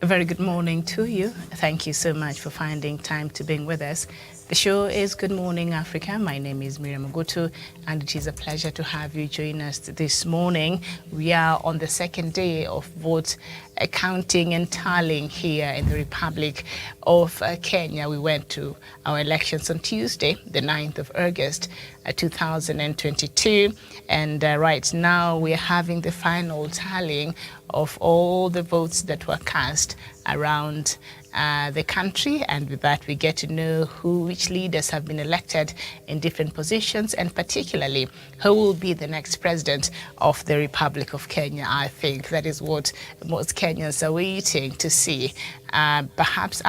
A very good morning to you. Thank you so much for finding time to be with us. The show is Good Morning Africa. My name is Miriam Ogutu, and it is a pleasure to have you join us this morning. We are on the second day of vote counting and tallying here in the Republic of Kenya. We went to our elections on Tuesday, the 9th of August, 2022. And right now we are having the final tallying of all the votes that were cast around the country, and with that we get to know which leaders have been elected in different positions, and particularly who will be the next president of the Republic of Kenya. I think that is what most Kenyans are waiting to see. Perhaps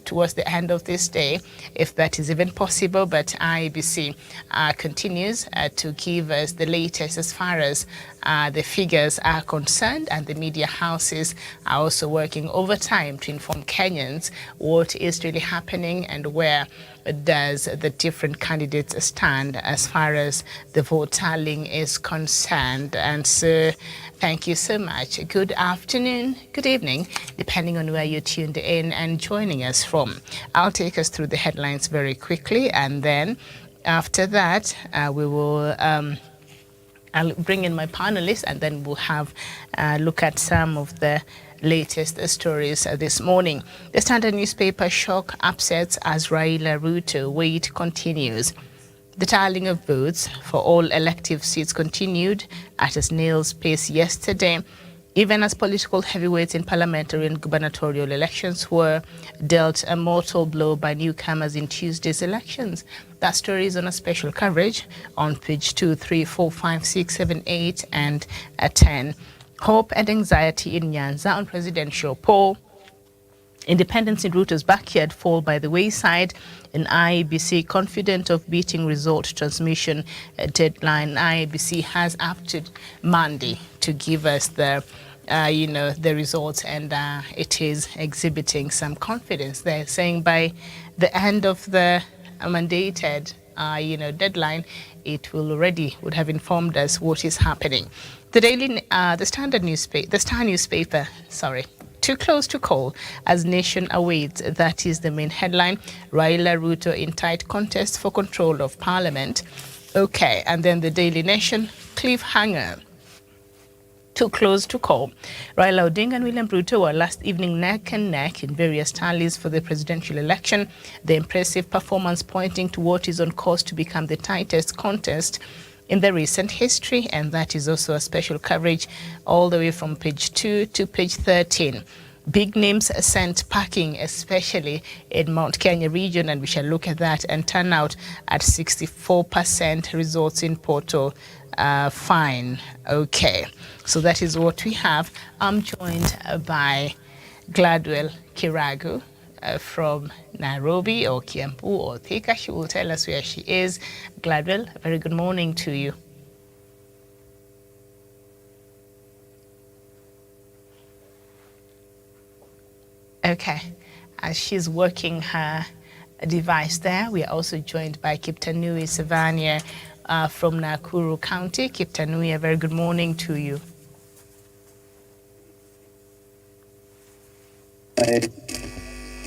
towards the end of this day, if that is even possible, but IEBC continues to give us the latest as far as the figures are concerned, and the media houses are also working overtime to inform Kenyans what is really happening and where does the different candidates stand as far as the vote tallying is concerned. And so thank you so much. Good afternoon, good evening, depending on where you're tuned in and joining us from. I'll take us through the headlines very quickly, and then after that we will I'll bring in my panelists, and then we'll have a look at some of the latest stories this morning. The Standard newspaper: shock upsets as Raila Ruto wait continues. The tallying of votes for all elective seats continued at a snail's pace yesterday, even as political heavyweights in parliamentary and gubernatorial elections were dealt a mortal blow by newcomers in Tuesday's elections. That story is on a special coverage on page 2, 3, 4, 5, 6, 7, 8, and 10. Hope and anxiety in Nyanza on presidential poll. Independence in Ruto's backyard fall by the wayside, and IEBC confident of beating result transmission deadline. IEBC has up to Monday to give us the results, and it is exhibiting some confidence. They're saying by the end of the mandated deadline, it would have informed us what is happening. The Star newspaper, too close to call as nation awaits. That is the main headline. Raila Ruto in tight contest for control of parliament. Okay, and then the Daily Nation, cliffhanger. Too close to call. Raila Odinga and William Ruto were last evening neck and neck in various tallies for the presidential election. The impressive performance pointing to what is on course to become the tightest contest in the recent history, and that is also a special coverage all the way from page 2 to page 13. Big names sent packing, especially in Mount Kenya region, and we shall look at that. And turnout at 64% results in Porto fine. Okay, so that is what we have. I'm joined by Gladwell Kiragu from Nairobi or Kiambu or Thika. She will tell us where she is. Gladwell, a very good morning to you. Okay, as she's working her device there, we are also joined by Kiptanui Savania from Nakuru County. Kiptanui, a very good morning to you.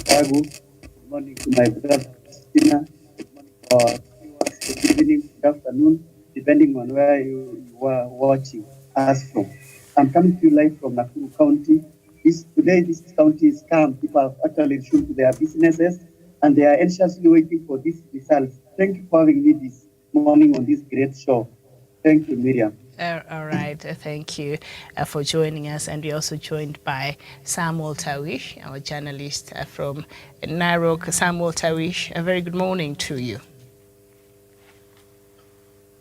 Good morning to my brother Christina. Good morning to our viewers. Good evening, good afternoon, depending on where you are watching us from. I'm coming to you live from Nakuru County. Today, this county is calm. People have actually resumed to their businesses, and they are anxiously waiting for these results. Thank you for having me this morning on this great show. Thank you, Miriam. All right, thank you for joining us. And we're also joined by Samuel Tawish, our journalist from Narok. Samuel Tawish, a very good morning to you.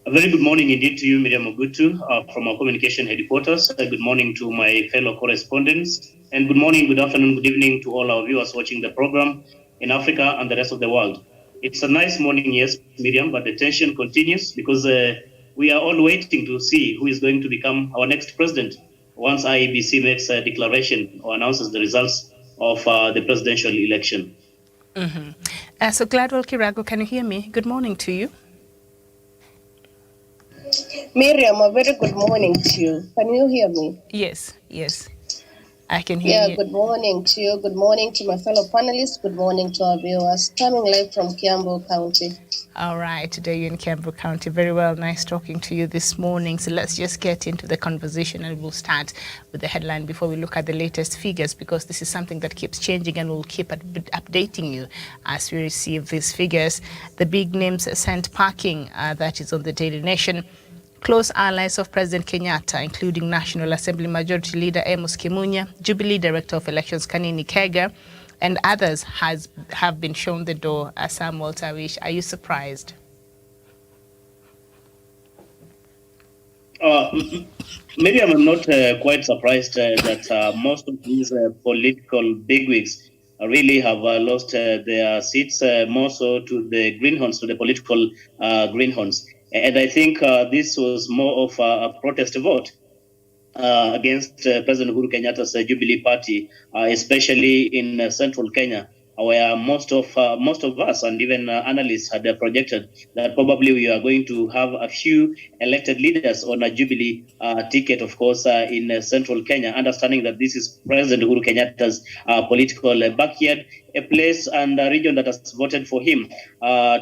A very good morning indeed to you, Miriam Ogutu, from our communication headquarters. Good morning to my fellow correspondents, and good morning, good afternoon, good evening to all our viewers watching the program in Africa and the rest of the world. It's a nice morning, yes, Miriam, but the tension continues because we are all waiting to see who is going to become our next president once IEBC makes a declaration or announces the results of the presidential election. Mm-hmm. So Gladwell Kirago, can you hear me? Good morning to you. Miriam, a very good morning to you. Can you hear me? Yes, yes. I can hear Yeah, you. good morning to you. Good morning to my fellow panelists. Good morning to our viewers. Coming live from Kiambu County. All right, today you're in Kiambu County. Very well, nice talking to you this morning. So let's just get into the conversation and we'll start with the headline before we look at the latest figures, because this is something that keeps changing and we'll keep updating you as we receive these figures. The big names sent parking, that is on the Daily Nation. Close allies of President Kenyatta, including National Assembly Majority Leader Amos Kimunya, Jubilee Director of Elections Kanini Kega, and others have been shown the door. Samuel Tawish, are you surprised? Maybe I'm not quite surprised that most of these political bigwigs really have lost their seats, more so to the greenhorns, to the political greenhorns. And I think this was more of a protest vote against President Uhuru Kenyatta's Jubilee Party, especially in central Kenya, where most of us and even analysts had projected that probably we are going to have a few elected leaders on a Jubilee ticket, of course, in central Kenya, understanding that this is President Uhuru Kenyatta's political backyard, a place and a region that has voted for him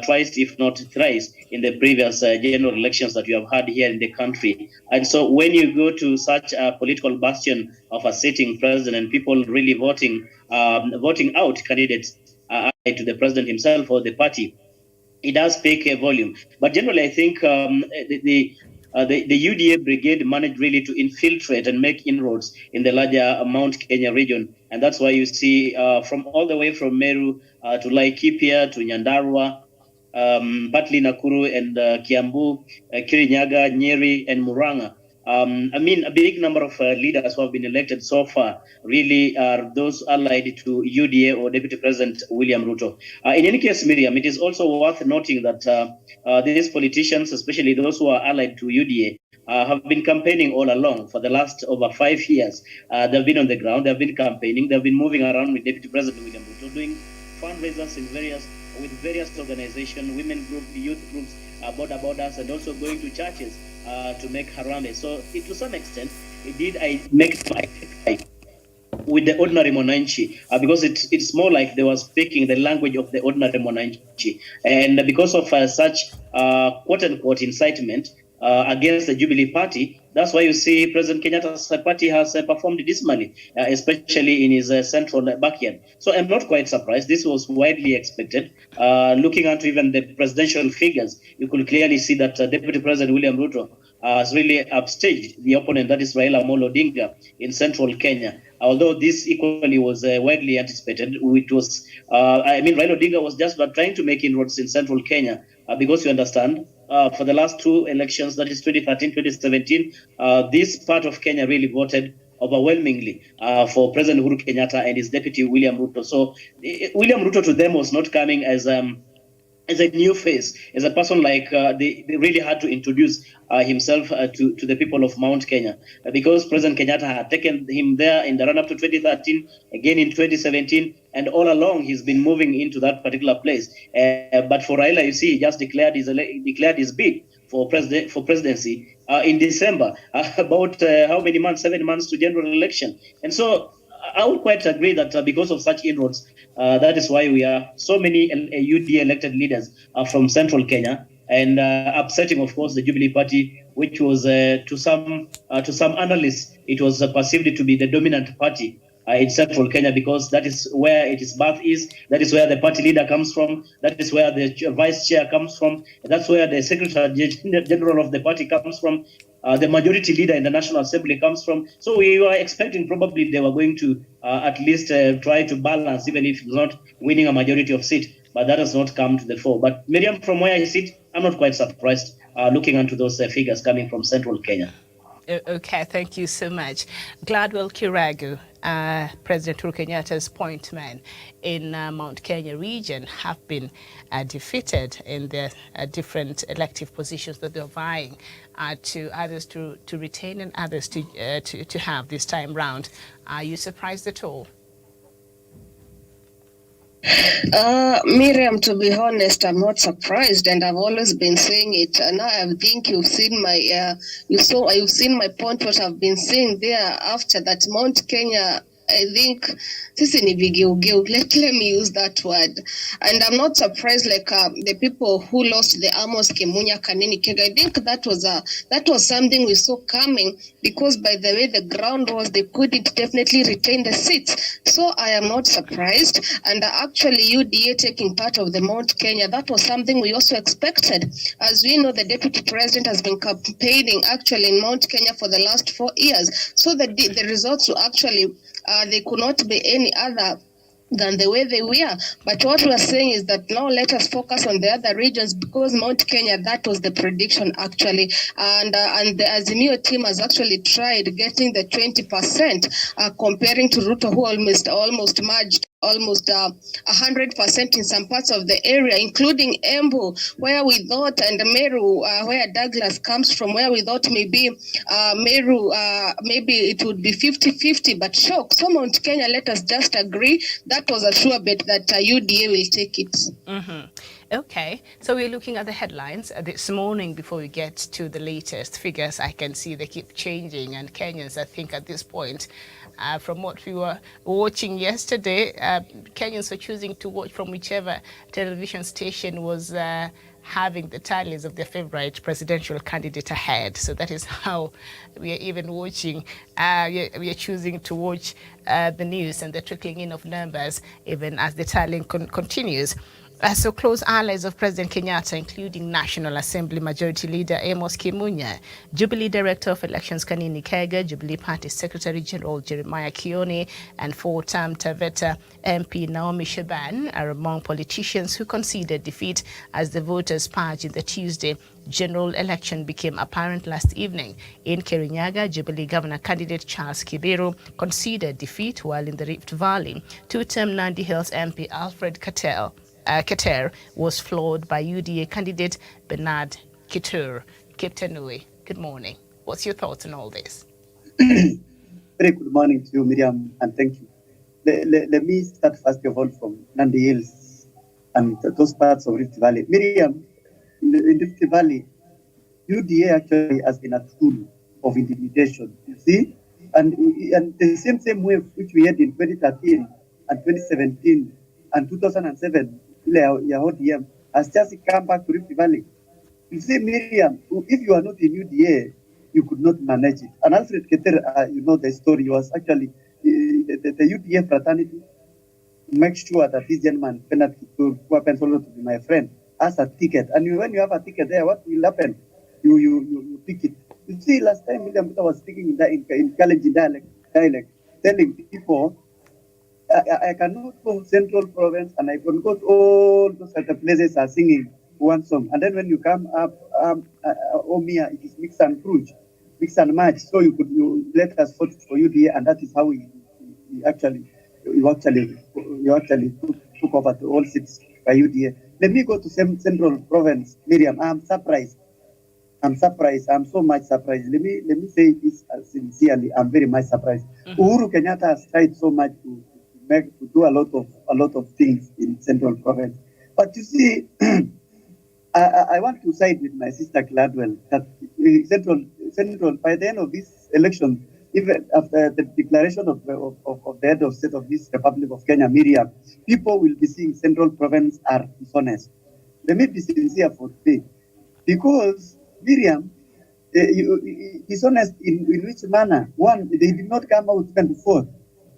twice, if not thrice, in the previous general elections that we have had here in the country. And so when you go to such a political bastion of a sitting president, people really voting out candidates to the president himself or the party, it does speak a volume. But generally, I think the UDA brigade managed really to infiltrate and make inroads in the larger Mount Kenya region. And that's why you see from all the way from Meru to Laikipia to Nyandarua, partly Nakuru and Kiambu, Kirinyaga, Nyeri, and Muranga. I mean, a big number of leaders who have been elected so far really are those allied to UDA or Deputy President William Ruto. In any case, Miriam, it is also worth noting that these politicians, especially those who are allied to UDA, have been campaigning all along for the last over 5 years. They've been on the ground, they've been campaigning, they've been moving around with Deputy President William Ruto, doing fundraisers with various organizations, women groups, youth groups, border borders, and also going to churches to make harambe. So to some extent, it did make with the ordinary Mwananchi, because it's more like they were speaking the language of the ordinary Mwananchi. And because of such quote-unquote incitement against the Jubilee Party, that's why you see President Kenyatta's party has performed dismally, especially in his central backyard. So I'm not quite surprised. This was widely expected. Looking at even the presidential figures, you could clearly see that Deputy President William Ruto has really upstaged the opponent, that is Raila Amolo Odinga, in central Kenya. Although this equally was widely anticipated, it was, Raila Odinga was just trying to make inroads in central Kenya because you understand, for the last two elections, that is 2013, 2017, this part of Kenya really voted overwhelmingly for President Uhuru Kenyatta and his deputy William Ruto. So William Ruto to them was not coming as a new face, as a person like they really had to introduce himself to the people of Mount Kenya, because President Kenyatta had taken him there in the run-up to 2013, again in 2017, and all along he's been moving into that particular place. But for Raila, you see, he just declared his bid for presidency in December, about how many months? 7 months to general election. And so I would quite agree that because of such inroads, that is why we are so many UDA elected leaders from central Kenya, and upsetting, of course, the Jubilee Party, which was to some analysts, it was perceived to be the dominant party in central Kenya, because that is where its birth is, that is where the party leader comes from, that is where the vice chair comes from, that's where the secretary general of the party comes from, the majority leader in the National Assembly comes from. So we were expecting probably they were going to at least try to balance, even if not winning a majority of seats, but that has not come to the fore. But Miriam, from where I sit, I'm not quite surprised looking into those figures coming from central Kenya. Okay, thank you so much. Gladwell Kiragu, President Uhuru Kenyatta's point man in Mount Kenya region, have been defeated in their different elective positions that they're vying to others to retain and others to have this time round. Are you surprised at all? Miriam, to be honest, I'm not surprised, and I've always been saying it. Now I think you've seen my you've seen my point. What I've been saying there after that Mount Kenya I think sisi ni vigeugeu. Let me use that word. And I'm not surprised, like the people who lost the Amos Kimunya Kanini Kega. I think that was something we saw coming, because by the way the ground was, they couldn't definitely retain the seats. So I am not surprised. And actually UDA taking part of the Mount Kenya, that was something we also expected. As we know, the deputy president has been campaigning actually in Mount Kenya for the last 4 years. So the results were actually they could not be any other than the way they were. But what we are saying is that now let us focus on the other regions, because Mount Kenya, that was the prediction actually. And the Azimio team has actually tried getting the 20%, comparing to Ruto, who almost merged almost 100% in some parts of the area, including Embu, where we thought, and Meru, where Douglas comes from, where we thought maybe Meru, maybe it would be 50-50, but shock. So Mount Kenya, let us just agree, that was a sure bet that UDA will take it. Mm-hmm. Okay, so we're looking at the headlines this morning. Before we get to the latest figures, I can see they keep changing, and Kenyans, I think at this point, from what we were watching yesterday, Kenyans were choosing to watch from whichever television station was having the tallies of their favorite presidential candidate ahead. So that is how we are even watching. We are choosing to watch the news and the trickling in of numbers even as the tallying continues. So close allies of President Kenyatta, including National Assembly Majority Leader Amos Kimunya, Jubilee Director of Elections Kanini Kega, Jubilee Party Secretary General Jeremiah Kioni, and four-term Taveta MP Naomi Shaban are among politicians who conceded defeat as the voters purge in the Tuesday general election became apparent last evening. In Kirinyaga, Jubilee Governor candidate Charles Kibiru conceded defeat, while in the Rift Valley, two-term Nandi Hills MP Alfred Keter was floored by UDA candidate Bernard Kitur. Captain Nui, good morning. What's your thoughts on all this? Very good morning to you, Miriam, and thank you. Let me start first of all from Nandi Hills and those parts of Rift Valley. Miriam, in Rift Valley, UDA actually has been a tool of intimidation, you see? And the same way which we had in 2013 and 2017 and 2007, ODM has just come back to Rift Valley. You see, Miriam, if you are not in UDA, you could not manage it. And Alfred Keter, you know the story, was actually the UDA fraternity make sure that this gentleman, Bernard Kitur, who happens also to be my friend, has a ticket. And when you have a ticket there, what will happen? You pick it. You see, last time William Ruto was speaking in Kalenjin dialect, telling people, I cannot go Central Province, and I can go to all those other places are singing one song. And then when you come up, Omia, it is mix and cruise, mix and match. So you let us vote for UDA, and that is how you actually took over to all seats by UDA. Let me go to Central Province, Miriam. I'm surprised. I'm so much surprised. Let me say this sincerely. I'm very much surprised. Uhuru Kenyatta has tried so much to do a lot of things in Central Province. But you see, I want to side with my sister Gladwell that Central by the end of this election, even after the declaration of the head of state of this Republic of Kenya, Miriam, people will be seeing Central Province are dishonest. Let me be sincere for today, because Miriam, dishonest in which manner? One, they did not come out even before.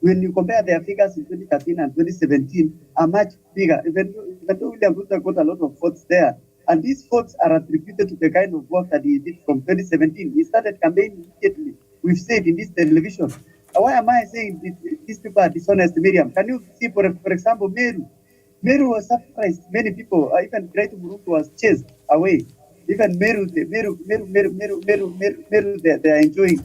When you compare their figures in 2013 and 2017, are much bigger. Even though William Ruto got a lot of votes there, and these votes are attributed to the kind of work that he did from 2017. He started campaigning immediately. We've said in this television. Why am I saying these people are dishonest, Miriam? Can you see, for example, Meru? Meru was surprised. Many people, even Great Muruku was chased away. Even Meru, they are enjoying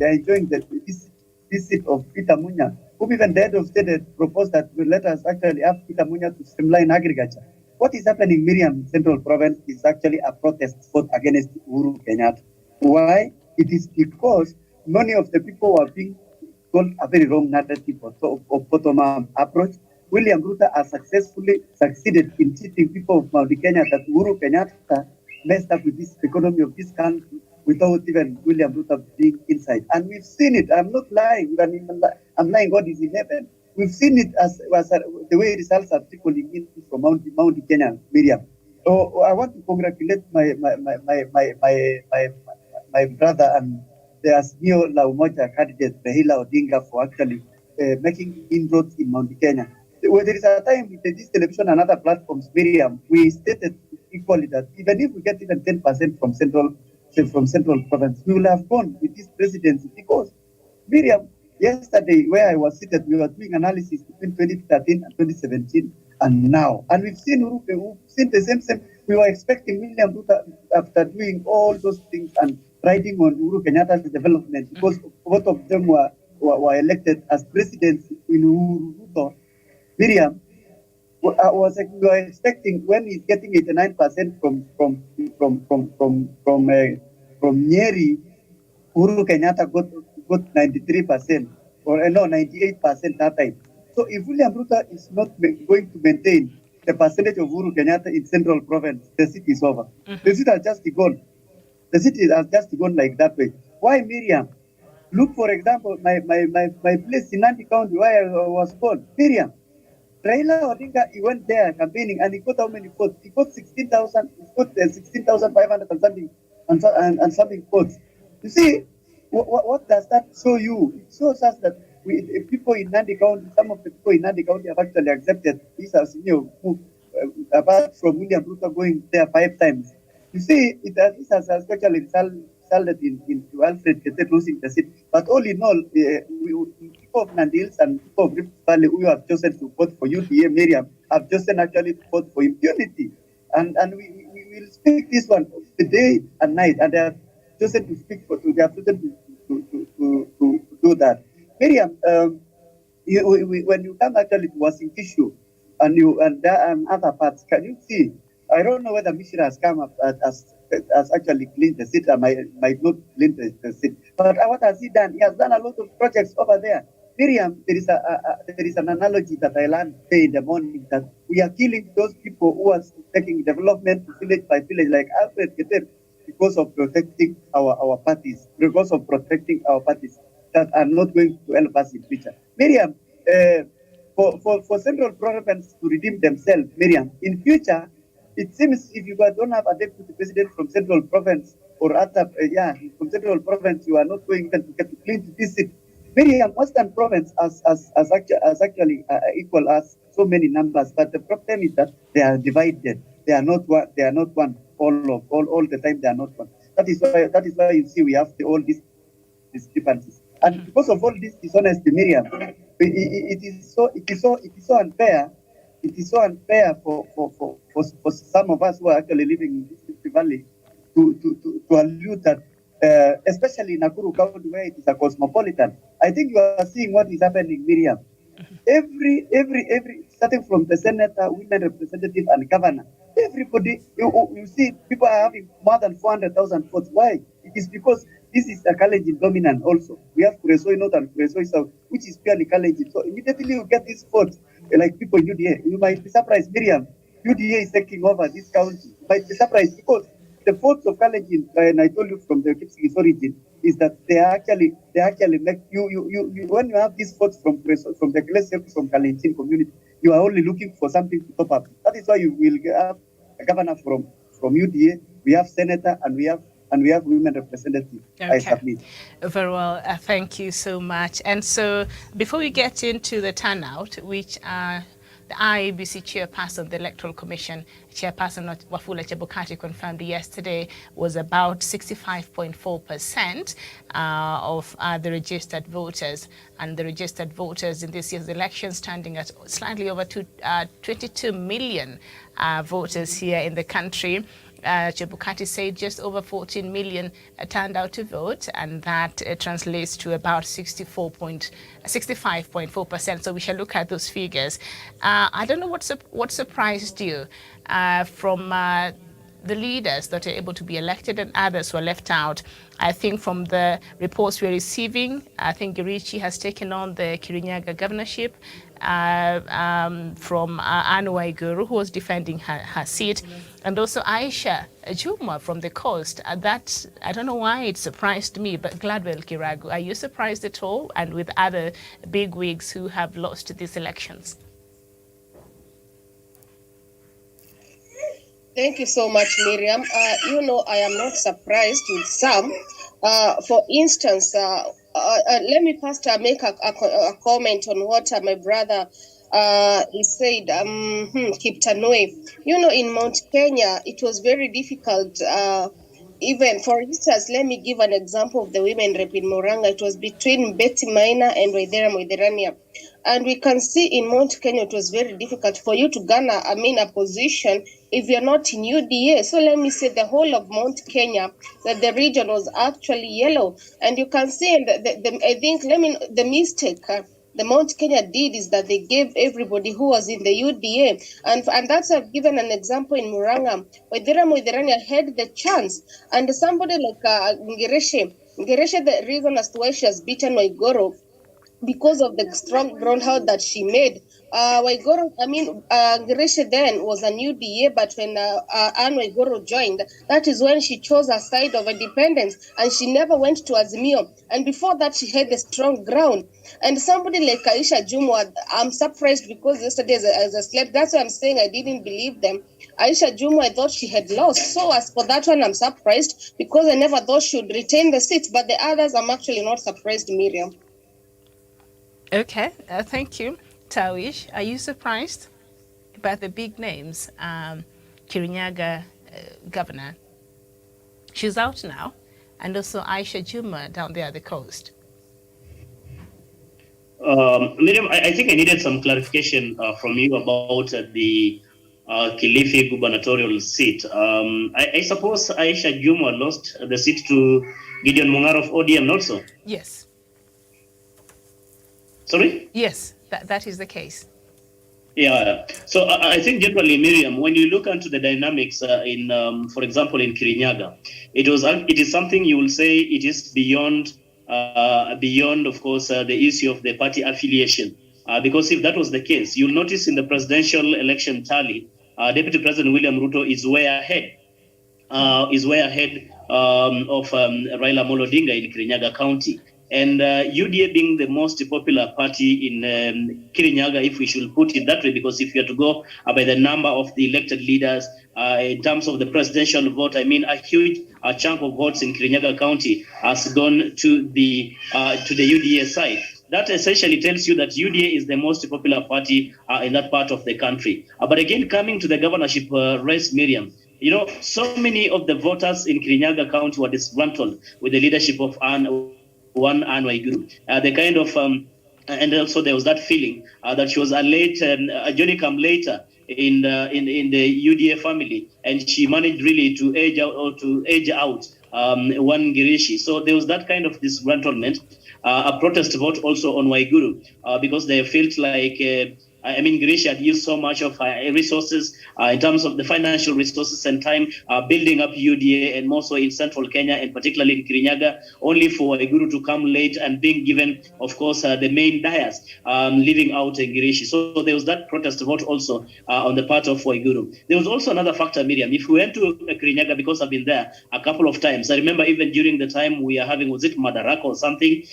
this seat of Peter Munya, whom even the head of state proposed that will let us actually have Peter Munya to streamline agriculture. What is happening, Miriam, Central Province, is actually a protest vote against Uhuru Kenyatta. Why? It is because many of the people are being told a very wrong narrative of bottom-up approach. William Ruto has successfully succeeded in teaching people of Mount Kenya that Uhuru Kenyatta messed up with this economy of this country without even William Ruto being inside. And we've seen it. I'm not lying. I'm lying. God is in heaven. We've seen it as the way results are trickling in from Mount Kenya, Miriam. So I want to congratulate my brother and the Azimio La Umoja candidate, Raila Odinga, for actually making inroads in Mount Kenya. There is a time with this television and other platforms, Miriam, we stated equally that even if we get even 10% from central province, we will have gone with this presidency because, Miriam, yesterday where I was seated, we were doing analysis between 2013 and 2017 and now. And we've seen the same. We were expecting William Ruto after doing all those things and riding on Uhuru Kenyatta's development because both of them were elected as presidents in Uhuru Ruto. Miriam, we were expecting when he's getting 89% from Nyeri, Uhuru Kenyatta got 93% or no 98% that time. So if William Ruto is not going to maintain the percentage of Uhuru Kenyatta in Central Province, the city is over. The city has just gone. The city has just gone like that way. Why, Miriam? Look, for example, my place in Nandi County where I was born. Miriam, Raila Odinga, he went there campaigning and he got how many votes? He got 16,000. He got 16,500 and something and something votes. You see, what does that show you? It shows us that people in Nandi County, some of the people in Nandi County have actually accepted this as move, apart from William Ruto going there 5 times. You see, this has especially resulted in Alfred Keter losing the seat. But all in all, people of Nandi Hills and people of Rift Valley who have chosen to vote for UDA, Miriam, have chosen actually to vote for impunity. And we will speak this one the day and night, and they have chosen to speak for. They have chosen to do that. Miriam, when you come actually to Uasin Gishu and other parts, can you see? I don't know whether Mishra has come up as actually cleaned the seat. I might not clean the seat. But what has he done? He has done a lot of projects over there. Miriam, there is an analogy that I learned today in the morning that we are killing those people who are taking development village by village, like Alfred Keter, because of protecting our parties, that are not going to help us in future. Miriam, for Central Province to redeem themselves, Miriam, in future, it seems if you don't have a deputy president from Central Province or other, from Central Province, you are not going to get to clean this seat. Miriam, Western Province as actually equal as so many numbers, but the problem is that they are divided. They are not one. They are not one. All the time they are not one. That is why you see we have all these discrepancies. And because of all this dishonesty, Miriam, it is so unfair. It is so unfair for some of us who are actually living in this valley to allude that, especially in Nakuru County where it is a cosmopolitan. I think you are seeing what is happening, Miriam. Every starting from the senator, women representative, and governor, everybody, you see people are having more than 400,000 votes. Why? It is because this is a Kalenjin dominant also. We have Kuresoi North and Kuresoi South, which is purely Kalenjin. So immediately you get these votes, like people in UDA. You might be surprised, Miriam, UDA is taking over this county. You might be surprised because the votes of Kalenjin, and I told you from the Kipsigis origin, is that they actually make you when you have these votes from the Klesek, from Kalenjin community, you are only looking for something to top up. That is why you will have a governor from UDA, we have senator, and we have women representatives. Okay. I submit. Very well. Thank you so much. And so before we get into the turnout, which the IEBC chairperson, the Electoral Commission chairperson Wafula Chebukati confirmed yesterday, was about 65.4% of the registered voters. And the registered voters in this year's election standing at slightly over 22 million voters here in the country. Chebukati said just over 14 million turned out to vote, and that translates to about 65.4%. So we shall look at those figures. I don't know what surprised you from the leaders that are able to be elected and others were left out. I think from the reports we're receiving, I think Girichi has taken on the Kirinyaga governorship from Anne Waiguru, who was defending her seat, and also Aisha Juma from the coast. That, I don't know why it surprised me, but Gladwell Kiragu, are you surprised at all? And with other big wigs who have lost these elections? Thank you so much, Miriam. I am not surprised with some. For instance, let me first make a comment on what my brother he said, Kiptanui. In Mount Kenya, it was very difficult. Even, for instance, let me give an example of the women rep in Moranga. It was between Betty Maina and Waithera Moitherania. And we can see in Mount Kenya, it was very difficult for you to garner a position if you're not in UDA. So let me say the whole of Mount Kenya, that the region was actually yellow. And you can see, the mistake the Mount Kenya did is that they gave everybody who was in the UDA. And that's, I've given an example in Murang'a. Waithera Moitherania had the chance. And somebody like Ngereshe, the reason as to why she has beaten Waiguru, because of the strong groundhold that she made. Ngereshe then was a new DA, but when Anne Waiguru joined, that is when she chose a side of independence, and she never went to Azimio. And before that, she had the strong ground. And somebody like Aisha Jumwa, I'm surprised because yesterday as I slept, that's why I'm saying I didn't believe them. Aisha Jumwa, I thought she had lost. So as for that one, I'm surprised because I never thought she would retain the seat. But the others, I'm actually not surprised, Miriam. Okay, thank you. Tawish, are you surprised about the big names? Kirinyaga governor, she's out now, and also Aisha Juma down there at the coast. Miriam, I think I needed some clarification from you about the Kilifi gubernatorial seat. I suppose Aisha Juma lost the seat to Gideon Mung'aro of ODM, not so? Yes. Sorry? Yes, that is the case. Yeah. So I think generally, Miriam, when you look into the dynamics for example, in Kirinyaga, it is something you will say it is beyond, of course, the issue of the party affiliation. Because if that was the case, you'll notice in the presidential election tally, Deputy President William Ruto is way ahead. Of Raila Amolo Odinga in Kirinyaga County. And UDA being the most popular party in Kirinyaga, if we should put it that way, because if you are to go by the number of the elected leaders, in terms of the presidential vote, I mean, a huge chunk of votes in Kirinyaga County has gone to the UDA side. That essentially tells you that UDA is the most popular party in that part of the country. But again, coming to the governorship race, Miriam, so many of the voters in Kirinyaga County were disgruntled with the leadership of Anne Waiguru. The kind of, and also there was that feeling that she was a Johnny come later in the UDA family, and she managed really to edge out one Girishi. So there was that kind of disgruntlement. A protest vote also on Waiguru because they felt like Girishi had used so much of resources in terms of the financial resources and time building up UDA, and more so in central Kenya and particularly in Kirinyaga, only for Waiguru to come late and being given, of course, the main dais, leaving out Girishi. So there was that protest vote also on the part of Waiguru. There was also another factor, Miriam. If we went to Kirinyaga, because I've been there a couple of times, I remember even during the time we are having, was it Madaraka or something,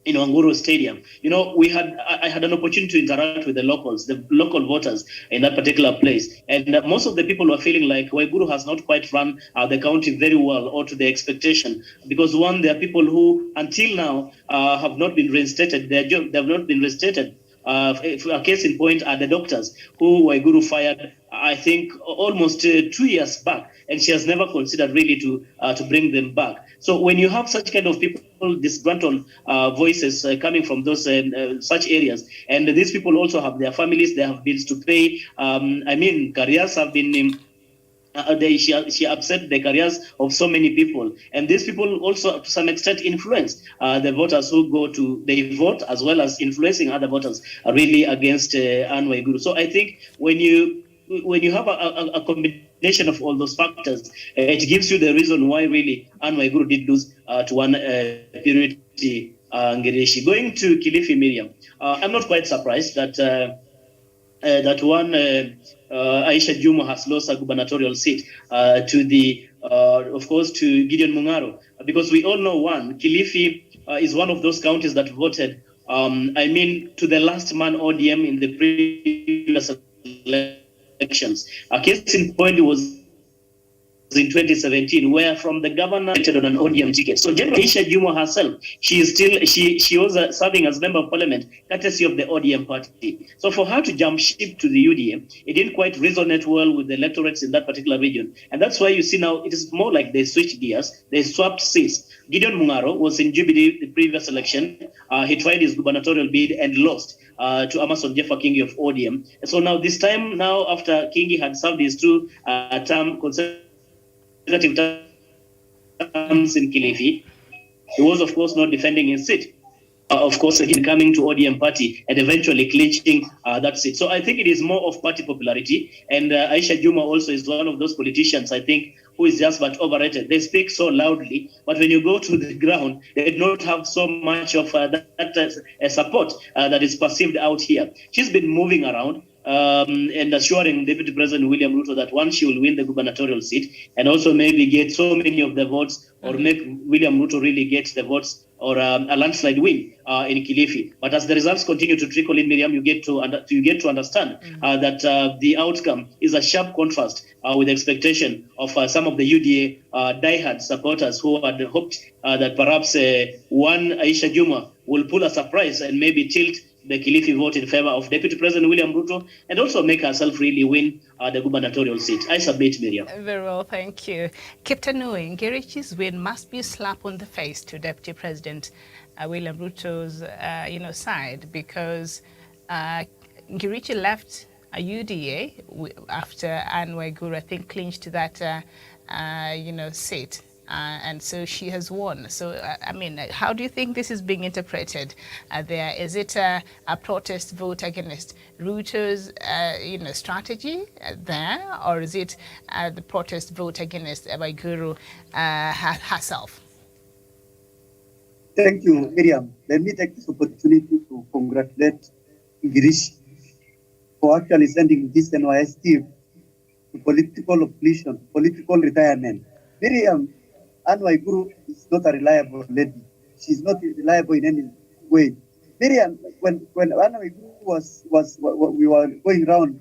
in Wanguru Stadium, I had an opportunity to interact with the local voters in that particular place. And most of the people were feeling like Waiguru has not quite run the county very well or to the expectation. Because one, there are people who until now have not been reinstated. They have not been reinstated. A case in point are the doctors who Waiguru fired, I think, almost 2 years back, and she has never considered really to bring them back. So when you have such kind of people, disgruntled voices coming from those such areas, and these people also have their families, they have bills to pay. Careers have been. She upset the careers of so many people, and these people also to some extent influence the voters who they vote, as well as influencing other voters really against Anne Waiguru. So I think when you have a combination combination of all those factors, it gives you the reason why really Anne Waiguru did lose to one Purity Ngirishi. Going to Kilifi, Miriam, I'm not quite surprised that that one Aisha Juma has lost a gubernatorial seat to the, of course, to Gideon Mungaro, because we all know Kilifi is one of those counties that voted, to the last man ODM in the previous elections. A case in point was in 2017, where from the governor on an ODM ticket. So General Aisha Juma herself, she was serving as member of parliament, courtesy of the ODM party. So for her to jump ship to the UDA, it didn't quite resonate well with the electorates in that particular region. And that's why you see now it is more like they switched gears, they swapped seats. Gideon Mungaro was in Jubilee the previous election. He tried his gubernatorial bid and lost to Amason Jeffa Kingi of ODM. And so now this time, after Kingi had served his two-term consecutive terms in Kilifi, he was, of course, not defending his seat. Of course, again, coming to ODM party and eventually clinching that seat. So I think it is more of party popularity. And Aisha Juma also is one of those politicians, I think, who is just but overrated. They speak so loudly, but when you go to the ground, they do not have so much of that support that is perceived out here. She's been moving around and assuring Deputy President William Ruto that one, she will win the gubernatorial seat and also maybe get so many of the votes or make William Ruto really get the votes or a landslide win in Kilifi. But as the results continue to trickle in, Miriam, you get to understand that the outcome is a sharp contrast with the expectation of some of the UDA diehard supporters who had hoped that perhaps one Aisha Juma will pull a surprise and maybe tilt the Kilifi vote in favor of Deputy President William Ruto and also make herself really win the gubernatorial seat. I submit, Miriam. Very well, thank you. Kiptanui, Ngirichi's win must be a slap on the face to Deputy President William Ruto's side, because Ngirichi left a UDA after Anne Waiguru, I think, clinched that seat. And so she has won. So, how do you think this is being interpreted there? Is it a protest vote against Ruto's, strategy there, or is it the protest vote against Waiguru herself? Thank you, Miriam. Let me take this opportunity to congratulate Ngirishi for actually sending this NYS team to political oblivion, political retirement. Miriam, Anne Waiguru is not a reliable lady. She's not reliable in any way. Miriam, when Anne Waiguru we were going around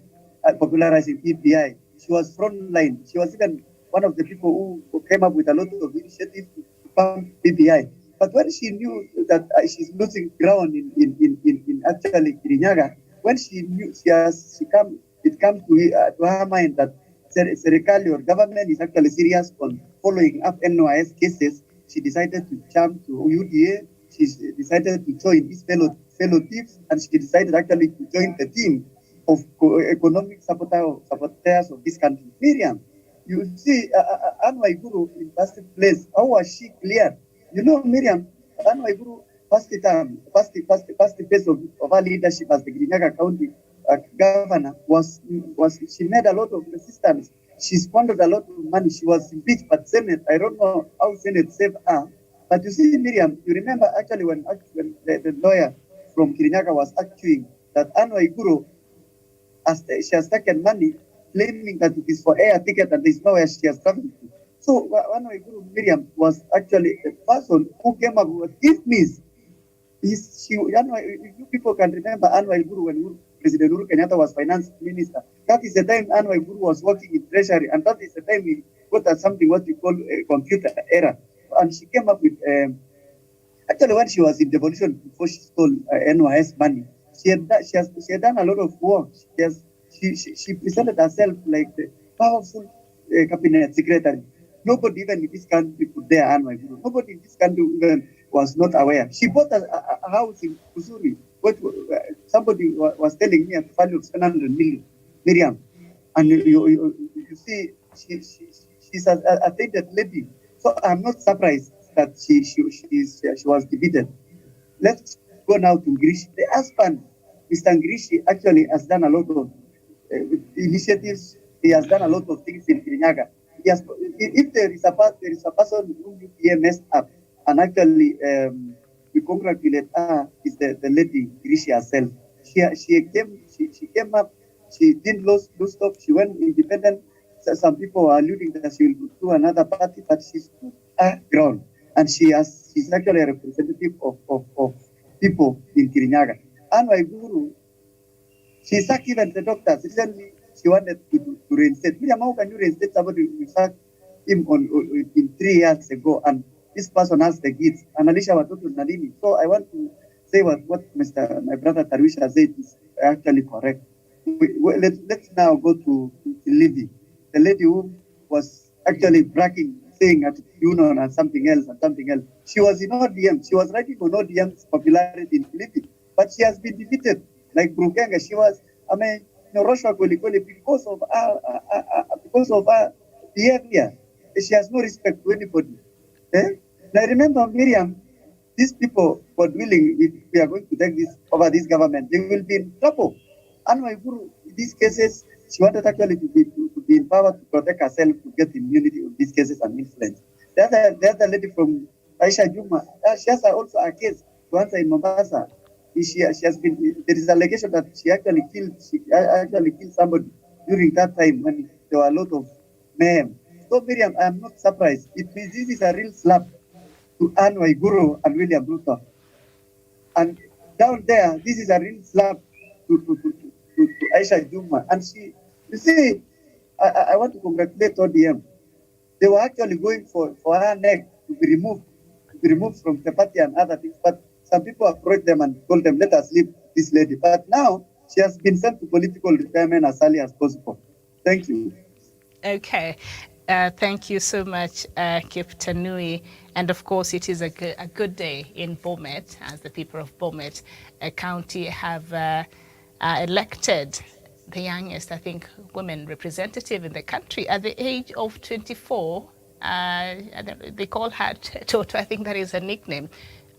popularizing PPI, she was frontline. She was even one of the people who came up with a lot of initiatives to pump PPI. But when she knew that she's losing ground in actually Kirinyaga, when she knew it comes to her mind that Serikali or government is actually serious on following up NYS cases, she decided to jump to UDA. She decided to join these fellow thieves, and she decided actually to join the team of economic saboteurs of this country. Miriam, you see, Anne Waiguru in first place, how was she cleared? Miriam, Anne Waiguru first phase of her leadership as the Kirinyaga County governor she made a lot of resistance. She squandered a lot of money. She was impeached by Senate. I don't know how Senate saved her. But you see, Miriam, you remember actually when the lawyer from Kirinyaga was arguing that Anne Waiguru, she has taken money, claiming that it is for air ticket and there is nowhere she has traveled to. So Anne Waiguru, Miriam, was actually the person who came up with this miss. You people can remember Anne Waiguru when President Uhuru Kenyatta was finance minister. That is the time Anne Waiguru was working in treasury, and that is the time we got at something what we call a computer error. And she came up with, actually when she was in devolution before she stole NYS money, she had done a lot of work. She presented herself like the powerful cabinet secretary. Nobody even in this country could dare Anne Waiguru. Nobody in this country even was not aware. She bought a house in Kusuri. Somebody was telling me a value of 700 million, Miriam, and you see, she's a tainted lady. So I'm not surprised that she was defeated. Let's go now to Ngirishi. The husband, Mr. Ngirishi, actually has done a lot of initiatives He has done a lot of things in Kirinyaga. If there is a person who UPA messed up, and actually we congratulate her, is the lady Girishi herself. She came up. She didn't lose hope. She went independent. So some people are alluding that she will go to another party, but she stood her ground, and she's actually a representative of people in Kirinyaga. Anne Waiguru, she sacked even the doctors. Recently, she wanted to reinstate. Miriam, how can you reinstate somebody who sacked him in 3 years ago, and this person has the kids? And Alicia Watoto Nalini. So I want to say what my brother Tarwisha said is actually correct. Let's now go to Livy, the lady who was actually bragging, saying at Union and something else. She was in ODM. She was writing on ODM's popularity in Livy, but she has been defeated. Like Brukenga, she was, Roshwa Kweli because of her behavior. She has no respect to anybody. Now remember, Miriam, these people, God willing, if we are going to take this over this government, they will be in trouble. And in these cases, she wanted actually to be in power to protect herself, to get immunity in these cases and influence. The other lady from Aisha Juma, she has also a case to answer in Mombasa. She has been, there is allegation that she actually killed somebody during that time when there were a lot of mayhem. So Miriam, I am not surprised. It means this is a real slap to Anne Waiguru and William Ruto. And down there, this is a real slap to Aisha Juma. And she, you see, I want to congratulate ODM. They were actually going for her neck to be removed from the party and other things. But some people approached them and told them, let us leave this lady. But now she has been sent to political retirement as early as possible. Thank you. Okay. Thank you so much, Kiptanui. And of course, it is a good day in Bomet, as the people of Bomet County have elected the youngest, I think, women representative in the country at the age of 24. They call her Toto, I think that is her nickname.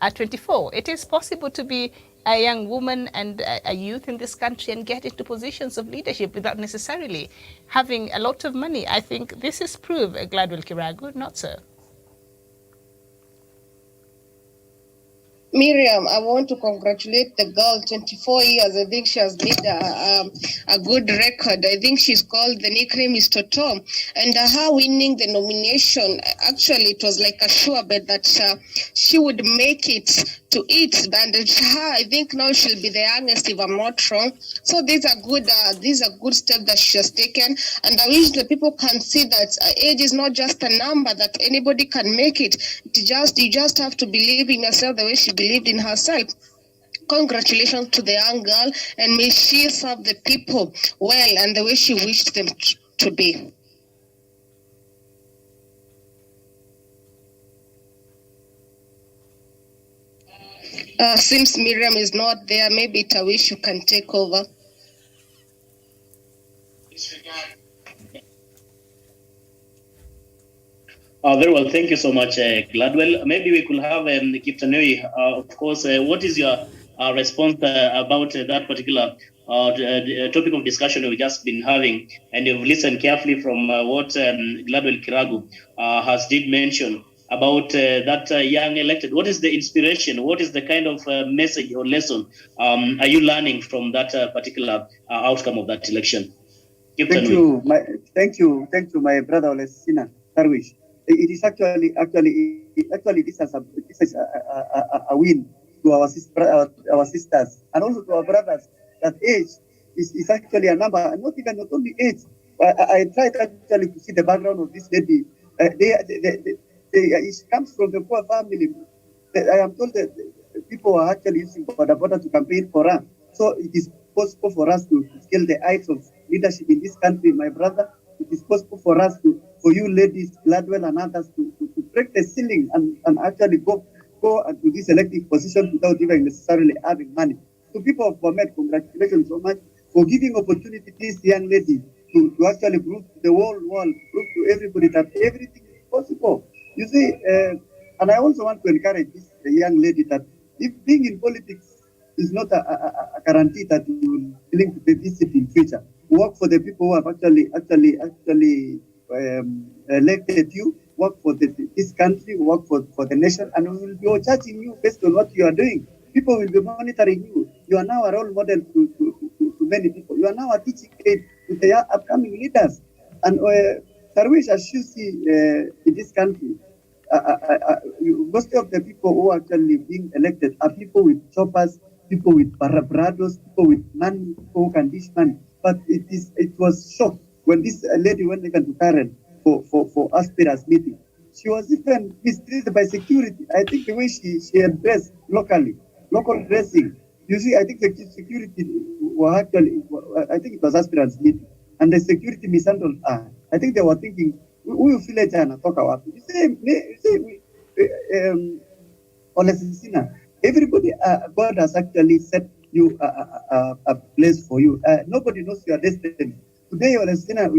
At 24, it is possible to be a young woman and a youth in this country and get into positions of leadership without necessarily having a lot of money. I think this is proof, Gladwell Kiragu, not so. Miriam, I want to congratulate the girl, 24 years. I think she has made a good record. I think she's called, the nickname is Toto. And her winning the nomination, actually, it was like a sure bet that she would make it to it. And I think now she'll be the youngest, if I'm not wrong. So these are good steps that she has taken. And I wish the people can see that age is not just a number, that anybody can make it. You just have to believe in yourself the way she believed in herself. Congratulations to the young girl, and may she serve the people well and the way she wished them to be. Since Miriam is not there, maybe Tawish, you can take over. Very well, thank you so much, Gladwell. Maybe we could have Kiptanui, of course. What is your response about that particular topic of discussion we've just been having? And you've listened carefully from what Gladwell Kiragu has did mention about that young elected. What is the inspiration? What is the kind of message or lesson are you learning from that particular outcome of that election? Thank you, my brother Olesina Darwish. It is actually this is a win to our sisters and also to our brothers. That age is actually a number, and not only age. I tried actually to see the background of this lady. It comes from the poor family. I am told that people are actually using border to campaign for her. So it is possible for us to scale the heights of leadership in this country, my brother. It is possible for us for you ladies, Gladwell and others, to break the ceiling and actually go to this elective position without even necessarily having money. So people of Bomet, congratulations so much for giving opportunity to this young lady to actually prove to the whole world, prove to everybody that everything is possible. You see, and I also want to encourage this young lady that if being in politics is not a guarantee that you will be willing to visit in future. work for the people who have actually elected you, work for this country, work for the nation, and we will be judging you based on what you are doing. People will be monitoring you. You are now a role model to many people. You are now a teaching aid to the upcoming leaders. And Darwish, as you see in this country, most of the people who are actually being elected are people with choppers, people with barabrados, people with money, people who can dish money. But it was shocked when this lady went again to Karen for aspirants meeting. She was even mistreated by security. I think the way she addressed local dressing. You see, I think the security were actually, I think it was aspirants meeting, and the security mishandled her. I think they were thinking, we will feel it and talk about it. Everybody, God has actually set you a place for you. Nobody knows your destiny. Today, Olesina,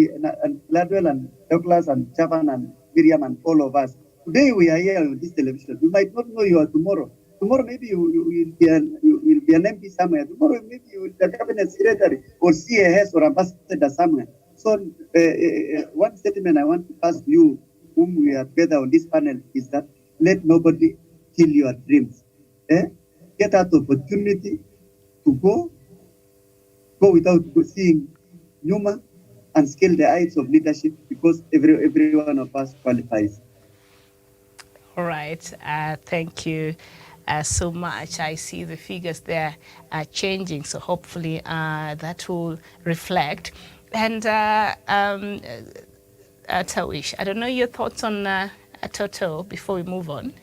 and Gladwell and Douglas and Chavan and Miriam and all of us, today we are here on this television. We might not know you are tomorrow. Tomorrow maybe you will be an MP somewhere. Tomorrow maybe you will be a cabinet secretary or CAS or ambassador somewhere. So one statement I want to pass to you, whom we are together on this panel, is that let nobody kill your dreams. Get that opportunity to go without seeing humor and scale the heights of leadership, because every one of us qualifies. All right. Thank you so much. I see the figures there are changing, so hopefully that will reflect. And Tawish, I don't know your thoughts on Toto before we move on.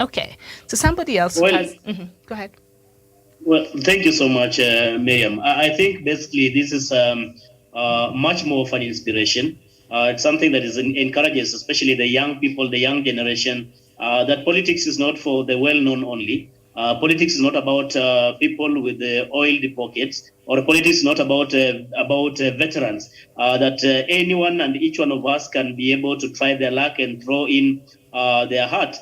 Okay, so somebody else has... Go ahead. Well, thank you so much, Miriam. I think basically this is much more of an inspiration. It's something that is encourages, especially the young people, the young generation, that politics is not for the well-known only. Politics is not about people with the oiled pockets, or politics is not about veterans. That anyone and each one of us can be able to try their luck and throw in their heart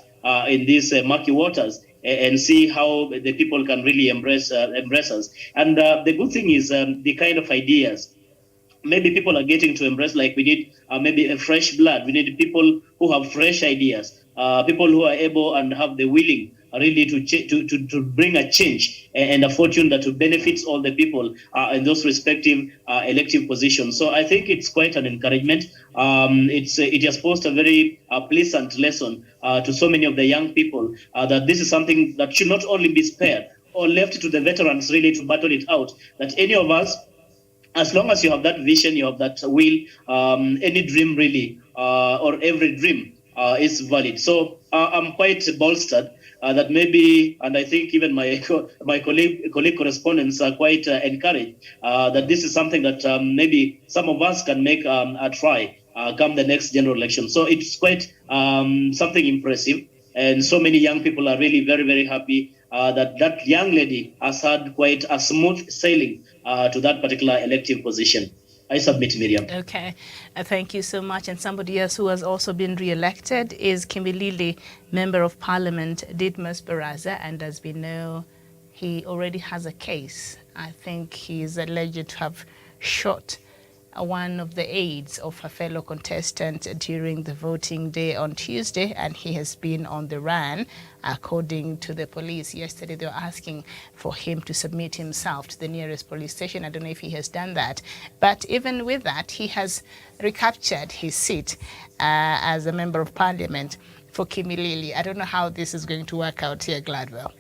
in these murky waters and see how the people can really embrace us. And the good thing is the kind of ideas maybe people are getting to embrace, like we need maybe a fresh blood. We need people who have fresh ideas, people who are able and have the willing really to bring a change and a fortune that will benefit all the people in those respective elective positions. So I think it's quite an encouragement. It has posed a very pleasant lesson to so many of the young people that this is something that should not only be spared or left to the veterans really to battle it out, that any of us, as long as you have that vision, you have that will, any dream really, or every dream is valid. So I'm quite bolstered that maybe, and I think even my colleague correspondents are quite encouraged that this is something that maybe some of us can make a try come the next general election. So it's quite something impressive. And so many young people are really very, very happy that young lady has had quite a smooth sailing to that particular elective position. I submit, Miriam. Okay, thank you so much. And somebody else who has also been re-elected is Kimilili, Member of Parliament Didmus Baraza, and as we know, he already has a case. I think he is alleged to have shot one of the aides of a fellow contestant during the voting day on Tuesday, and he has been on the run, according to the police. Yesterday, they were asking for him to submit himself to the nearest police station. I don't know if he has done that. But even with that, he has recaptured his seat as a member of parliament for Kimilili. I don't know how this is going to work out here, Gladwell.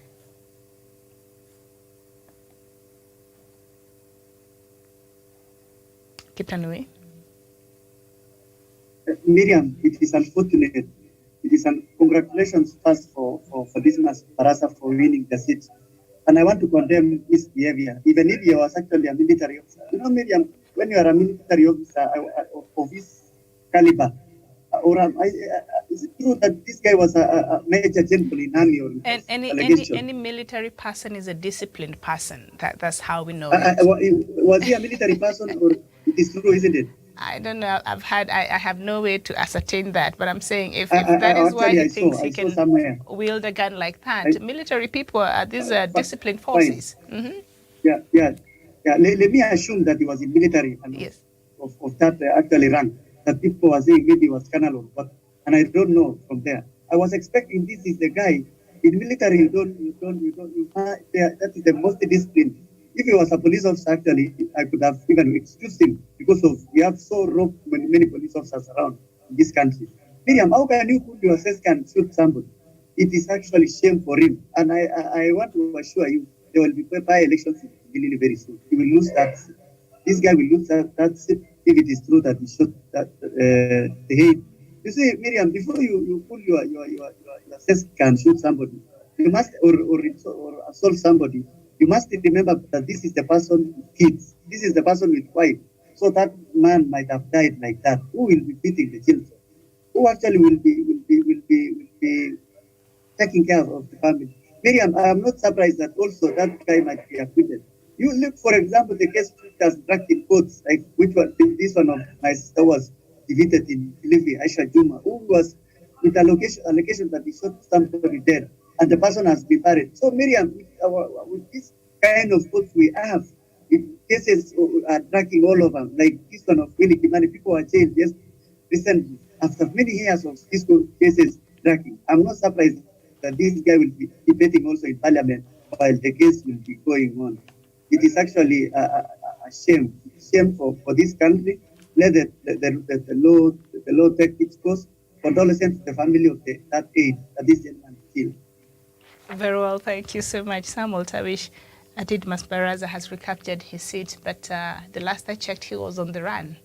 Kitanui? Miriam, it is unfortunate. It is congratulations first for Didmus Baraza for winning the seat. And I want to condemn his behavior, even if he was actually a military officer. You know, Miriam, when you are a military officer of his caliber, is it true that this guy was a major general in army? Or and any military person is a disciplined person. That's how we know it. Was he a military person, or it is true, isn't it? I don't know. I have no way to ascertain that, but I'm saying if I that is why actually he thinks I he saw can somewhere. wield a gun like that, military people are these are disciplined Fine. forces. Mm-hmm. Yeah. Let me assume that he was in military and Yes. of that actually rank. That people were saying maybe he was colonel or what, and I don't know from there. I was expecting this is the guy in military. That is the most disciplined. If he was a police officer, actually, I could have even excused him because of we have so rough many police officers around in this country. Miriam, how can you put your assess and shoot somebody? It is actually shame for him, and I want to assure you there will be by-elections in Gilili very soon. He will lose that seat. This guy will lose that seat if it is true that he shot that the head. You see, Miriam, before you pull your assess can shoot somebody, you must or assault somebody. You must remember that this is the person with kids. This is the person with wife. So that man might have died like that. Who will be beating the children? Who actually will be taking care of the family? Miriam, I am not surprised that also that guy might be acquitted. You look, for example, the case which has dragged in courts, like which one, this one of my sister was defeated in Kilifi, Aisha Juma, who was with allegation that he shot somebody dead, and the person has been buried. So, Miriam, with this kind of courts we have, if cases are dragging all over, like this one of Willie Kimani, people are jailed just recently after many years of these cases dragging. I'm not surprised that this guy will be debating also in parliament while the case will be going on. It is actually a shame for this country. Let the law take its course. Condolences to the family of that aide that this gentleman killed. Very well, thank you so much, Samuel Tawish. Didmus Baraza has recaptured his seat, but the last I checked, he was on the run.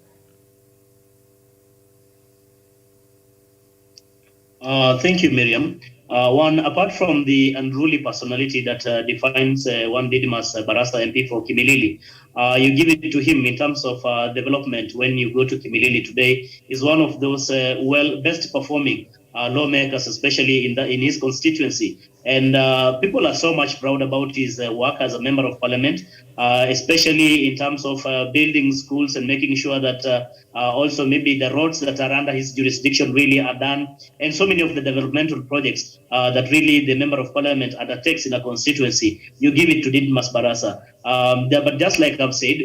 Thank you, Miriam. One, apart from the unruly personality that defines one Didmus Barasa MP for Kimilili, you give it to him in terms of development when you go to Kimilili today, is one of those best performing lawmakers, especially in his constituency. And people are so much proud about his work as a member of parliament, especially in terms of building schools and making sure that also maybe the roads that are under his jurisdiction really are done, and so many of the developmental projects that really the member of parliament undertakes in a constituency. You give it to Didmus Barasa. But just like I've said,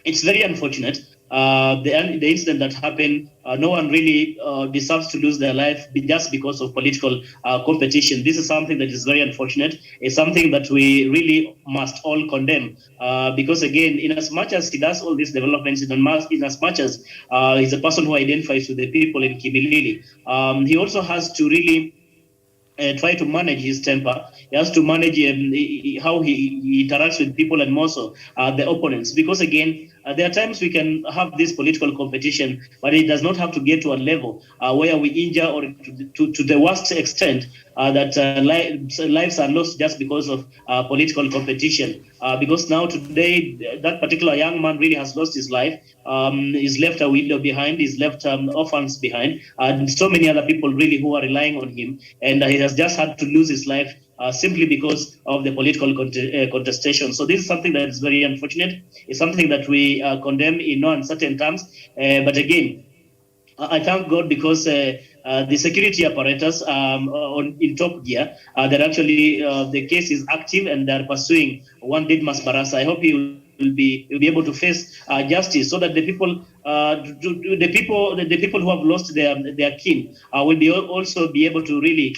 it's very unfortunate. The incident that happened, no one really deserves to lose their life just because of political competition. This is something that is very unfortunate. It's something that we really must all condemn because, again, in as much as he does all these developments, in as much as he's a person who identifies with the people in Kimilili, he also has to really try to manage his temper. He has to manage how he interacts with people and more so the opponents. Because again, there are times we can have this political competition, but it does not have to get to a level where we injure or to the worst extent that lives are lost just because of political competition. Because now today, that particular young man really has lost his life. He's left a widow behind. He's left orphans behind, and so many other people really who are relying on him. And he has just had to lose his life simply because of the political contestation. So this is something that is very unfortunate. It's something that we condemn in no uncertain terms. But again, I thank God because the security apparatus in top gear, that actually the case is active and they're pursuing one Didmus Barasa. I hope he will be able to face justice, so that the people who have lost their kin will also be able to really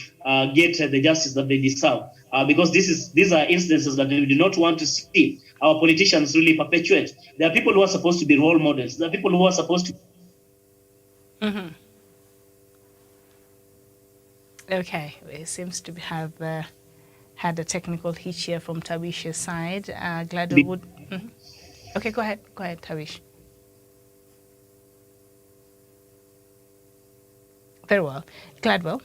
get the justice that they deserve. Because these are instances that we do not want to see our politicians really perpetuate. There are people who are supposed to be role models. There are people who are supposed to. Mm-hmm. Okay, it seems to have had a technical hitch here from Tawish's side. Gladwell would. Mm-hmm. Okay, go ahead, Tawish. Very well, Gladwell.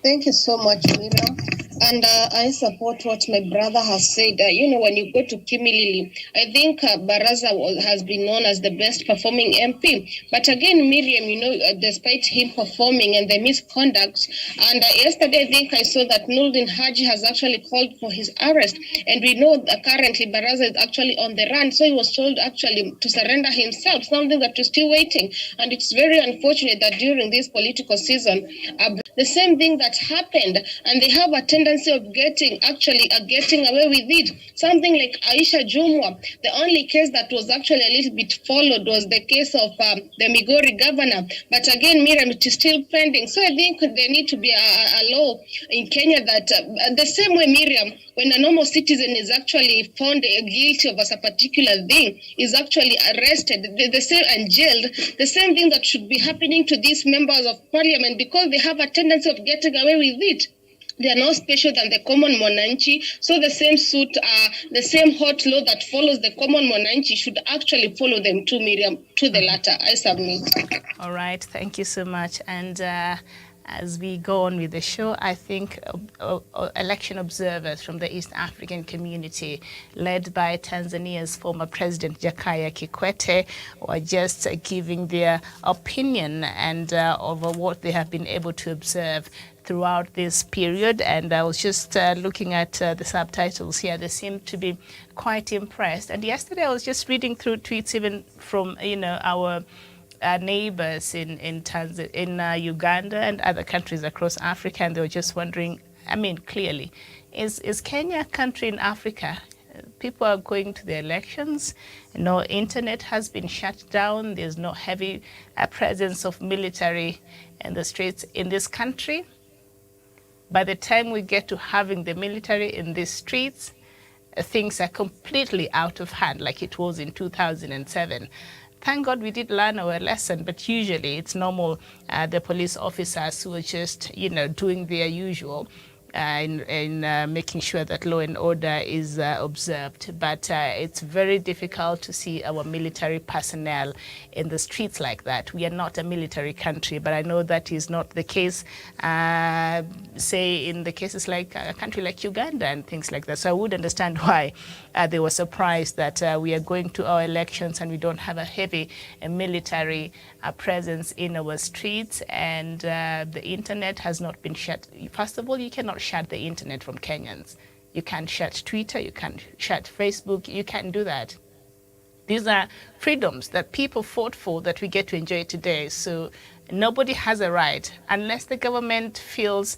Thank you so much, Miriam. And I support what my brother has said. When you go to Kimilili, I think Baraza has been known as the best performing MP. But again, Miriam, despite him performing and the misconduct, and yesterday I think I saw that Nurdin Haji has actually called for his arrest. And we know that currently Baraza is actually on the run. So he was told actually to surrender himself, something that we're still waiting. And it's very unfortunate that during this political season, the same thing that happened, and they have a tendency of getting away with it. Something like Aisha Jumwa, the only case that was actually a little bit followed was the case of the Migori governor. But again, Miriam, it is still pending. So I think there need to be a law in Kenya that the same way, Miriam, when a normal citizen is actually found guilty of a particular thing, is actually arrested, the same and jailed, the same thing that should be happening to these members of parliament, because they have a tendency of getting away with it. They are no special than the common Mwananchi. So the same the same hot law that follows the common Mwananchi should actually follow them too, Miriam, to the latter. I submit. All right, thank you so much. And as we go on with the show, I think election observers from the East African community, led by Tanzania's former president Jakaya Kikwete, were just giving their opinion and over what they have been able to observe throughout this period. And I was just looking at the subtitles here. They seem to be quite impressed. And yesterday I was just reading through tweets even from our neighbors in Uganda and other countries across Africa, and they were just wondering, clearly, is Kenya a country in Africa? People are going to the elections. No internet has been shut down. There's no heavy presence of military in the streets in this country. By the time we get to having the military in these streets, things are completely out of hand, like it was in 2007. Thank God we did learn our lesson, but usually it's normal. The police officers who are just, doing their usual in making sure that law and order is observed. But it's very difficult to see our military personnel in the streets like that. We are not a military country, but I know that is not the case, say, in the cases like a country like Uganda and things like that. So I would understand why they were surprised that we are going to our elections and we don't have a heavy military presence in our streets, and the internet has not been shut. First of all, you cannot shut the internet from Kenyans. You can't shut Twitter, you can't shut Facebook, you can't do that. These are freedoms that people fought for that we get to enjoy today. So nobody has a right, unless the government feels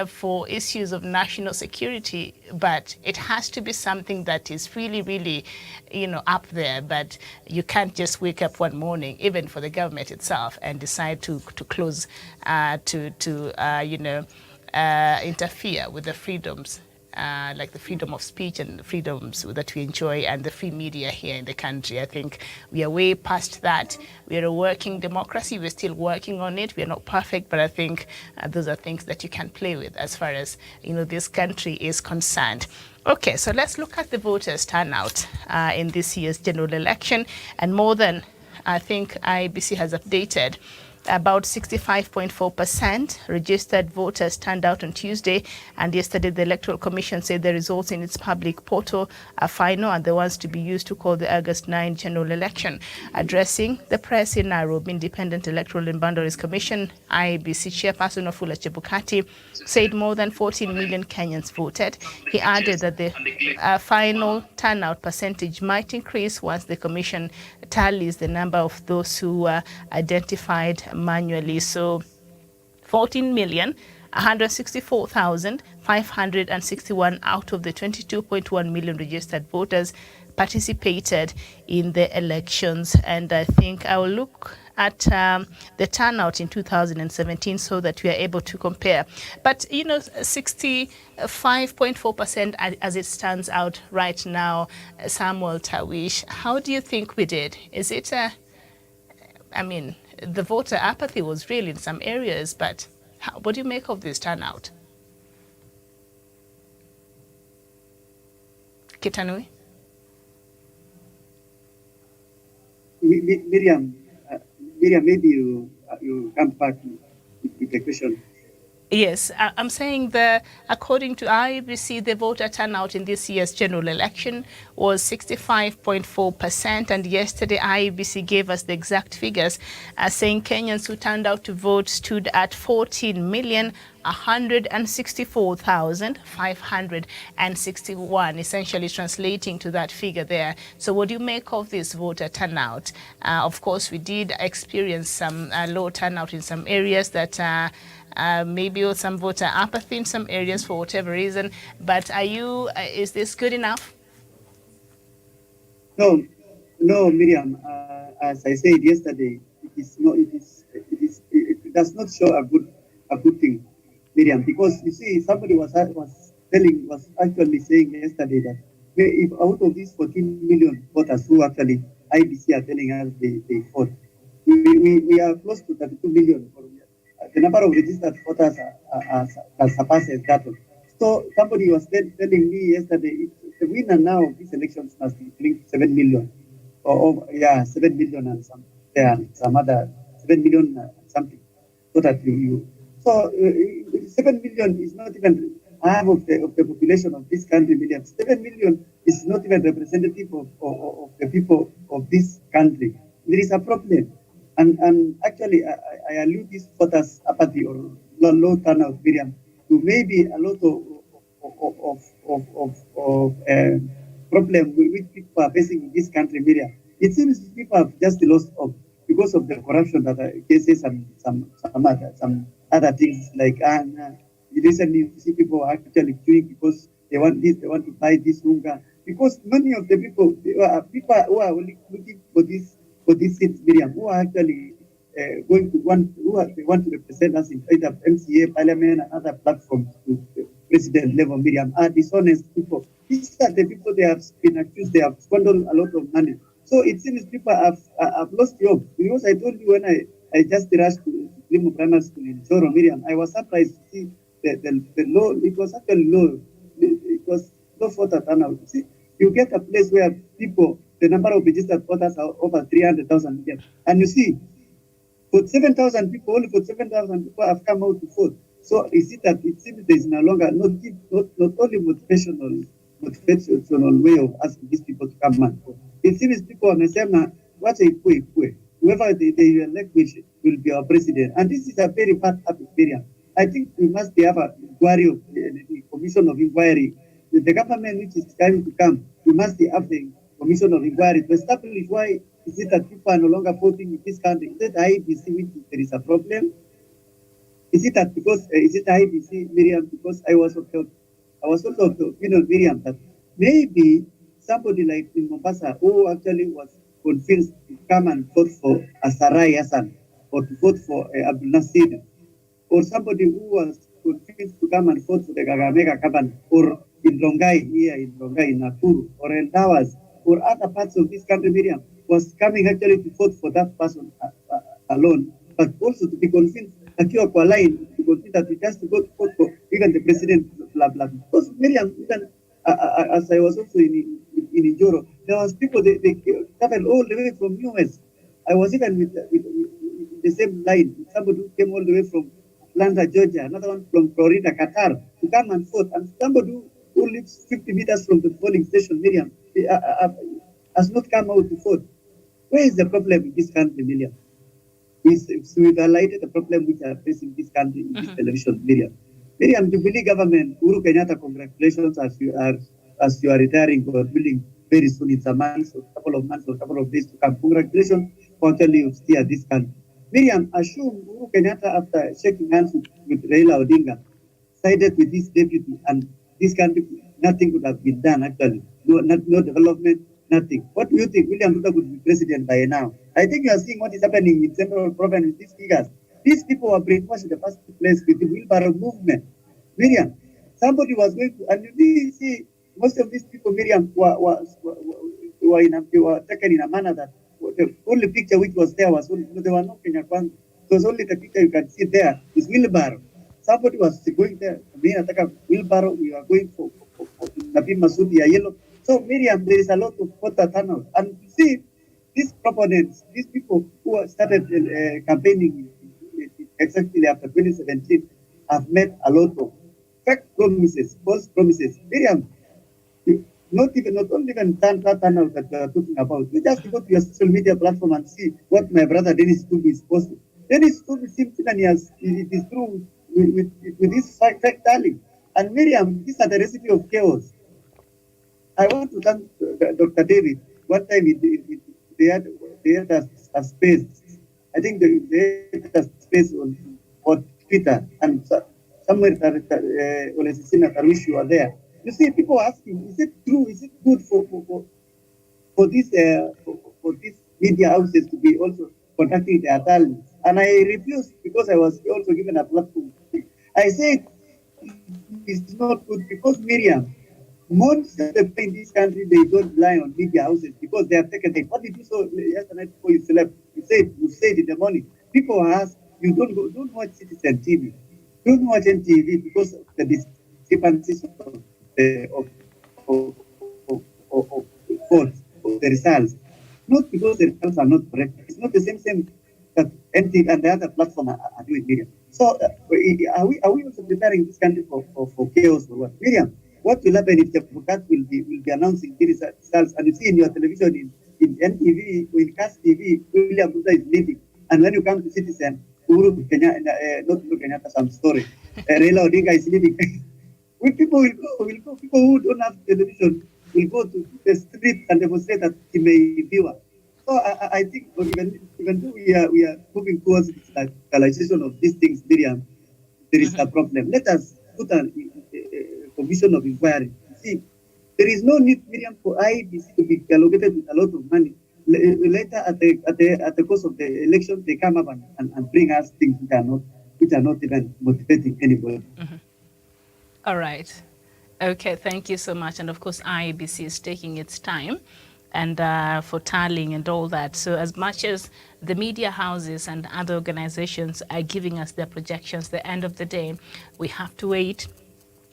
for issues of national security, but it has to be something that is really, really, up there. But you can't just wake up one morning, even for the government itself, and decide to close, interfere with the freedoms, like the freedom of speech and the freedoms that we enjoy and the free media here in the country. I think we are way past that. We are a working democracy. We're still working on it. We are not perfect, but I think those are things that you can play with as far as, this country is concerned. Okay, so let's look at the voters' turnout in this year's general election. And more than, I think, IEBC has updated, about 65.4% registered voters turned out on Tuesday, and yesterday the Electoral Commission said the results in its public portal are final and the ones to be used to call the August 9 general election. Addressing the press in Nairobi, Independent Electoral and Boundaries Commission IEBC chairperson Wafula Chebukati said more than 14 million Kenyans voted. He added that the final turnout percentage might increase once the commission tallies the number of those who were identified manually. So 14,164,561 out of the 22.1 million registered voters participated in the elections. And I think I will look at the turnout in 2017 so that we are able to compare. But, 65.4% as it stands out right now, Samuel Tawish, how do you think we did? Is it the voter apathy was real in some areas, but what do you make of this turnout? Kitanui? Miriam, maybe you come back with the question. Yes, I'm saying that according to IEBC, the voter turnout in this year's general election was 65.4%. And yesterday, IEBC gave us the exact figures, saying Kenyans who turned out to vote stood at 14,164,561, essentially translating to that figure there. So what do you make of this voter turnout? Of course, we did experience some low turnout in some areas that maybe some voter apathy in some areas for whatever reason. But is this good enough? No, no, Miriam. As I said yesterday, it is not. It does not show a good thing, Miriam. Because you see, somebody was actually saying yesterday that if out of these 14 million voters who actually IBC are telling us they fought, we are close to 32 million. The number of registered voters surpasses that. So somebody was telling me yesterday, the winner now of these elections must be linked 7 million. 7 million and some other 7 million something. So that so 7 million is not even half of the population of this country. Million 7 million is not even representative of the people of this country. There is a problem. And actually, I allude this voters' apathy or low turnout, Miriam, to maybe a lot of problem which people are facing in this country, Miriam. It seems people have just lost hope because of the corruption that cases and some other things like recently you see people actually queuing because they want this, they want to buy this hunger. Because many of the people who are looking for this seats, Miriam, who are actually they want to represent us in either MCA, Parliament, and other platforms to president level, Miriam, are dishonest people. These are the people they have been accused, they have squandered a lot of money. So it seems people have lost hope. Because I told you when I just rushed to Limo Primary School in Choro, Miriam, I was surprised to see the low, it was actually low, it was low voter turnout. See, you get a place where people, the number of registered voters are over 300,000 million. And you see, for 7,000 people, only for 7,000 people have come out to vote. So is it that it seems there is no longer not only motivational way of asking these people to come and vote. It seems people are saying, what a whoever they elect will be our president. And this is a very bad experience. I think we must have a inquiry of the commission of inquiry. The government which is going to come, we must have the commission of inquiry to establish why is it that people are no longer voting in this country. Is it IBC which there is a problem? Is it that because is it IBC, Miriam? Because I was also of the opinion, Miriam, that maybe somebody like in Mombasa who actually was convinced to come and vote for Asarai Hassan or to vote for Abdul Nasir, or somebody who was convinced to come and vote for the Gagamega Kaban, or in Rongai, here in Rongai, in Nakuru, or in Tawas, or other parts of this country, Miriam, was coming actually to vote for that person alone, but also to be convinced that you are line, to convince that we just vote for even the president, blah, blah. Because Miriam, even as I was also in Njoro, there was people, they traveled all the way from US. I was even with the same line, somebody who came all the way from Atlanta, Georgia, another one from Florida, Qatar, to come and vote. And somebody who lives 50 meters from the polling station, Miriam, has not come out to vote. Where is the problem in this country, Miriam? We've highlighted the problem which are facing this country in this television, Miriam. Miriam, Jubilee government, Uhuru Kenyatta, congratulations as you are retiring for building very soon. It's a month, or a couple of months, or a couple of days to come. Congratulations for actually you steer this country. Miriam, assume Uhuru Kenyatta, after shaking hands with Raila Odinga, sided with this deputy, and this country, nothing could have been done actually. No development, nothing. What do you think? William Ruto could be president by now. I think you are seeing what is happening in Central Province with these figures. These people were brainwashed in the first place with the wheelbarrow movement. Miriam, somebody was going to, and you see, most of these people, Miriam, were taken in a manner that the only picture which was there was only, there were no Kenya Kwanza. It was only the picture you can see there is wheelbarrow. Somebody was going there, wheelbarrow, we are going for Nabi Masudi yellow. So Miriam, there is a lot of voter turnout. And you see, these proponents, these people who started campaigning exactly after 2017, have made a lot of fake promises, false promises. Miriam, not only even turnout that we are talking about. You just go to your social media platform and see what my brother Dennis Tubi is posting. Dennis Tubi seems even it is true with this fake darling. And Miriam, these are the recipe of chaos. I want to thank Dr. David. One time they had a space. I think they had a space on Twitter, and somewhere Olesina Karushi were there. You see, people asking, is it true? Is it good for these media houses to be also conducting their talents? And I refused because I was also given a platform. I said it's not good because Miriam, most of the people in this country, they don't rely on media houses because they have taken it. What did you saw yesterday before you slept? You said in the morning. People ask, you don't watch Citizen TV. Don't watch NTV because of the discrepancies of the results. Not because the results are not correct. It's not the same that NTV and the other platform are doing, Miriam. So are we also preparing this country for chaos or what? Miriam, what will happen if the Bukat will be announcing the results? And you see in your television, in NTV, in CAS TV, William Ruto is leading. And when you come to Citizen, Uhuru Kenyatta, not Uhuru Kenyatta, some story. Raila Odinga is leading. People will go. People who don't have television will go to the street and demonstrate that he may viewer. So I think even though we are moving towards the legalization of these things, Miriam, there is a problem. Let us put a commission of inquiry. See, there is no need, Miriam, for IEBC to be allocated with a lot of money. Later, at the course of the election, they come up and bring us things which are not even motivating anybody. Mm-hmm. All right. Okay, thank you so much. And of course, IEBC is taking its time and for tallying and all that. So as much as the media houses and other organizations are giving us their projections, the end of the day, we have to wait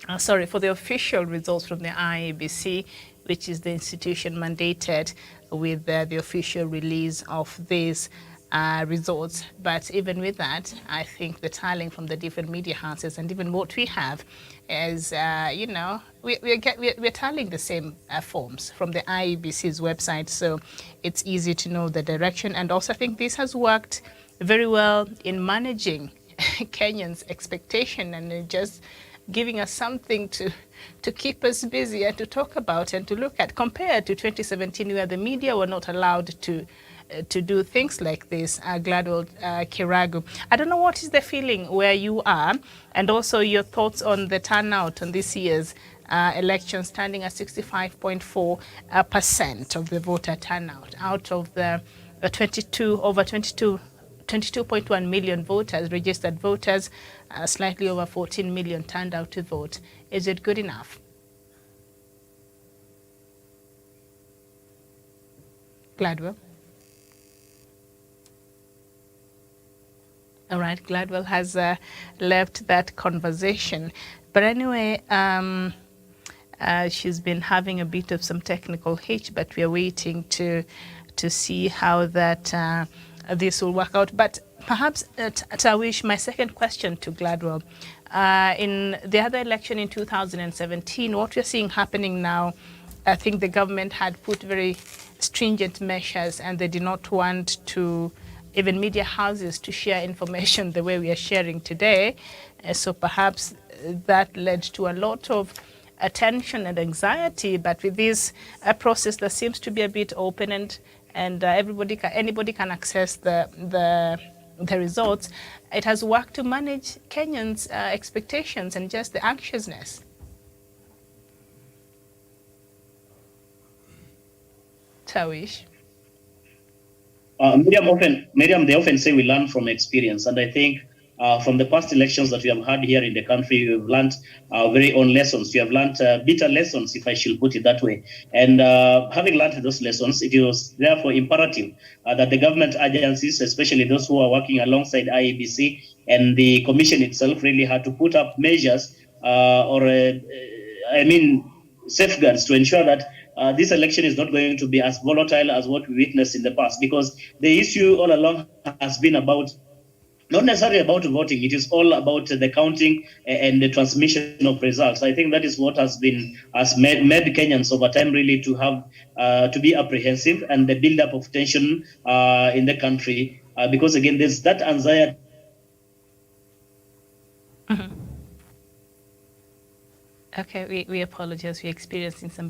for the official results from the IEBC, which is the institution mandated with the official release of these results. But even with that, I think the tallying from the different media houses and even what we have is, we're tallying the same forms from the IEBC's website, so it's easy to know the direction. And also I think this has worked very well in managing Kenyans' expectation and just giving us something to keep us busy and to talk about and to look at, compared to 2017 where the media were not allowed to do things like this. Gladwell Kiragu, I don't know what is the feeling where you are, and also your thoughts on the turnout on this year's election, standing at 65.4% of the voter turnout out of the 22.1 million voters, registered voters, slightly over 14 million turned out to vote. Is it good enough? Gladwell? All right, Gladwell has left that conversation. But anyway, she's been having a bit of some technical hitch, but we are waiting to see how that this will work out. But perhaps, Tawish, my second question to Gladwell, in the other election in 2017, what we're seeing happening now, I think the government had put very stringent measures and they did not want to even media houses to share information the way we are sharing today. So perhaps that led to a lot of attention and anxiety. But with this process that seems to be a bit open and anybody can access the results, it has worked to manage Kenyans' expectations and just the anxiousness. Tawish. Miriam, they often say we learn from experience, and I think from the past elections that we have had here in the country, we've learned our very own lessons. We have learned bitter lessons, if I should put it that way. And having learned those lessons, it was therefore imperative that the government agencies, especially those who are working alongside IEBC and the commission itself, really had to put up measures safeguards to ensure that this election is not going to be as volatile as what we witnessed in the past, because the issue all along has been about not necessarily about voting. It is all about the counting and the transmission of results. I think that is what has made Kenyans over time really to have to be apprehensive, and the build-up of tension in the country because again there's that anxiety. Mm-hmm. Okay, we apologize. We're experiencing some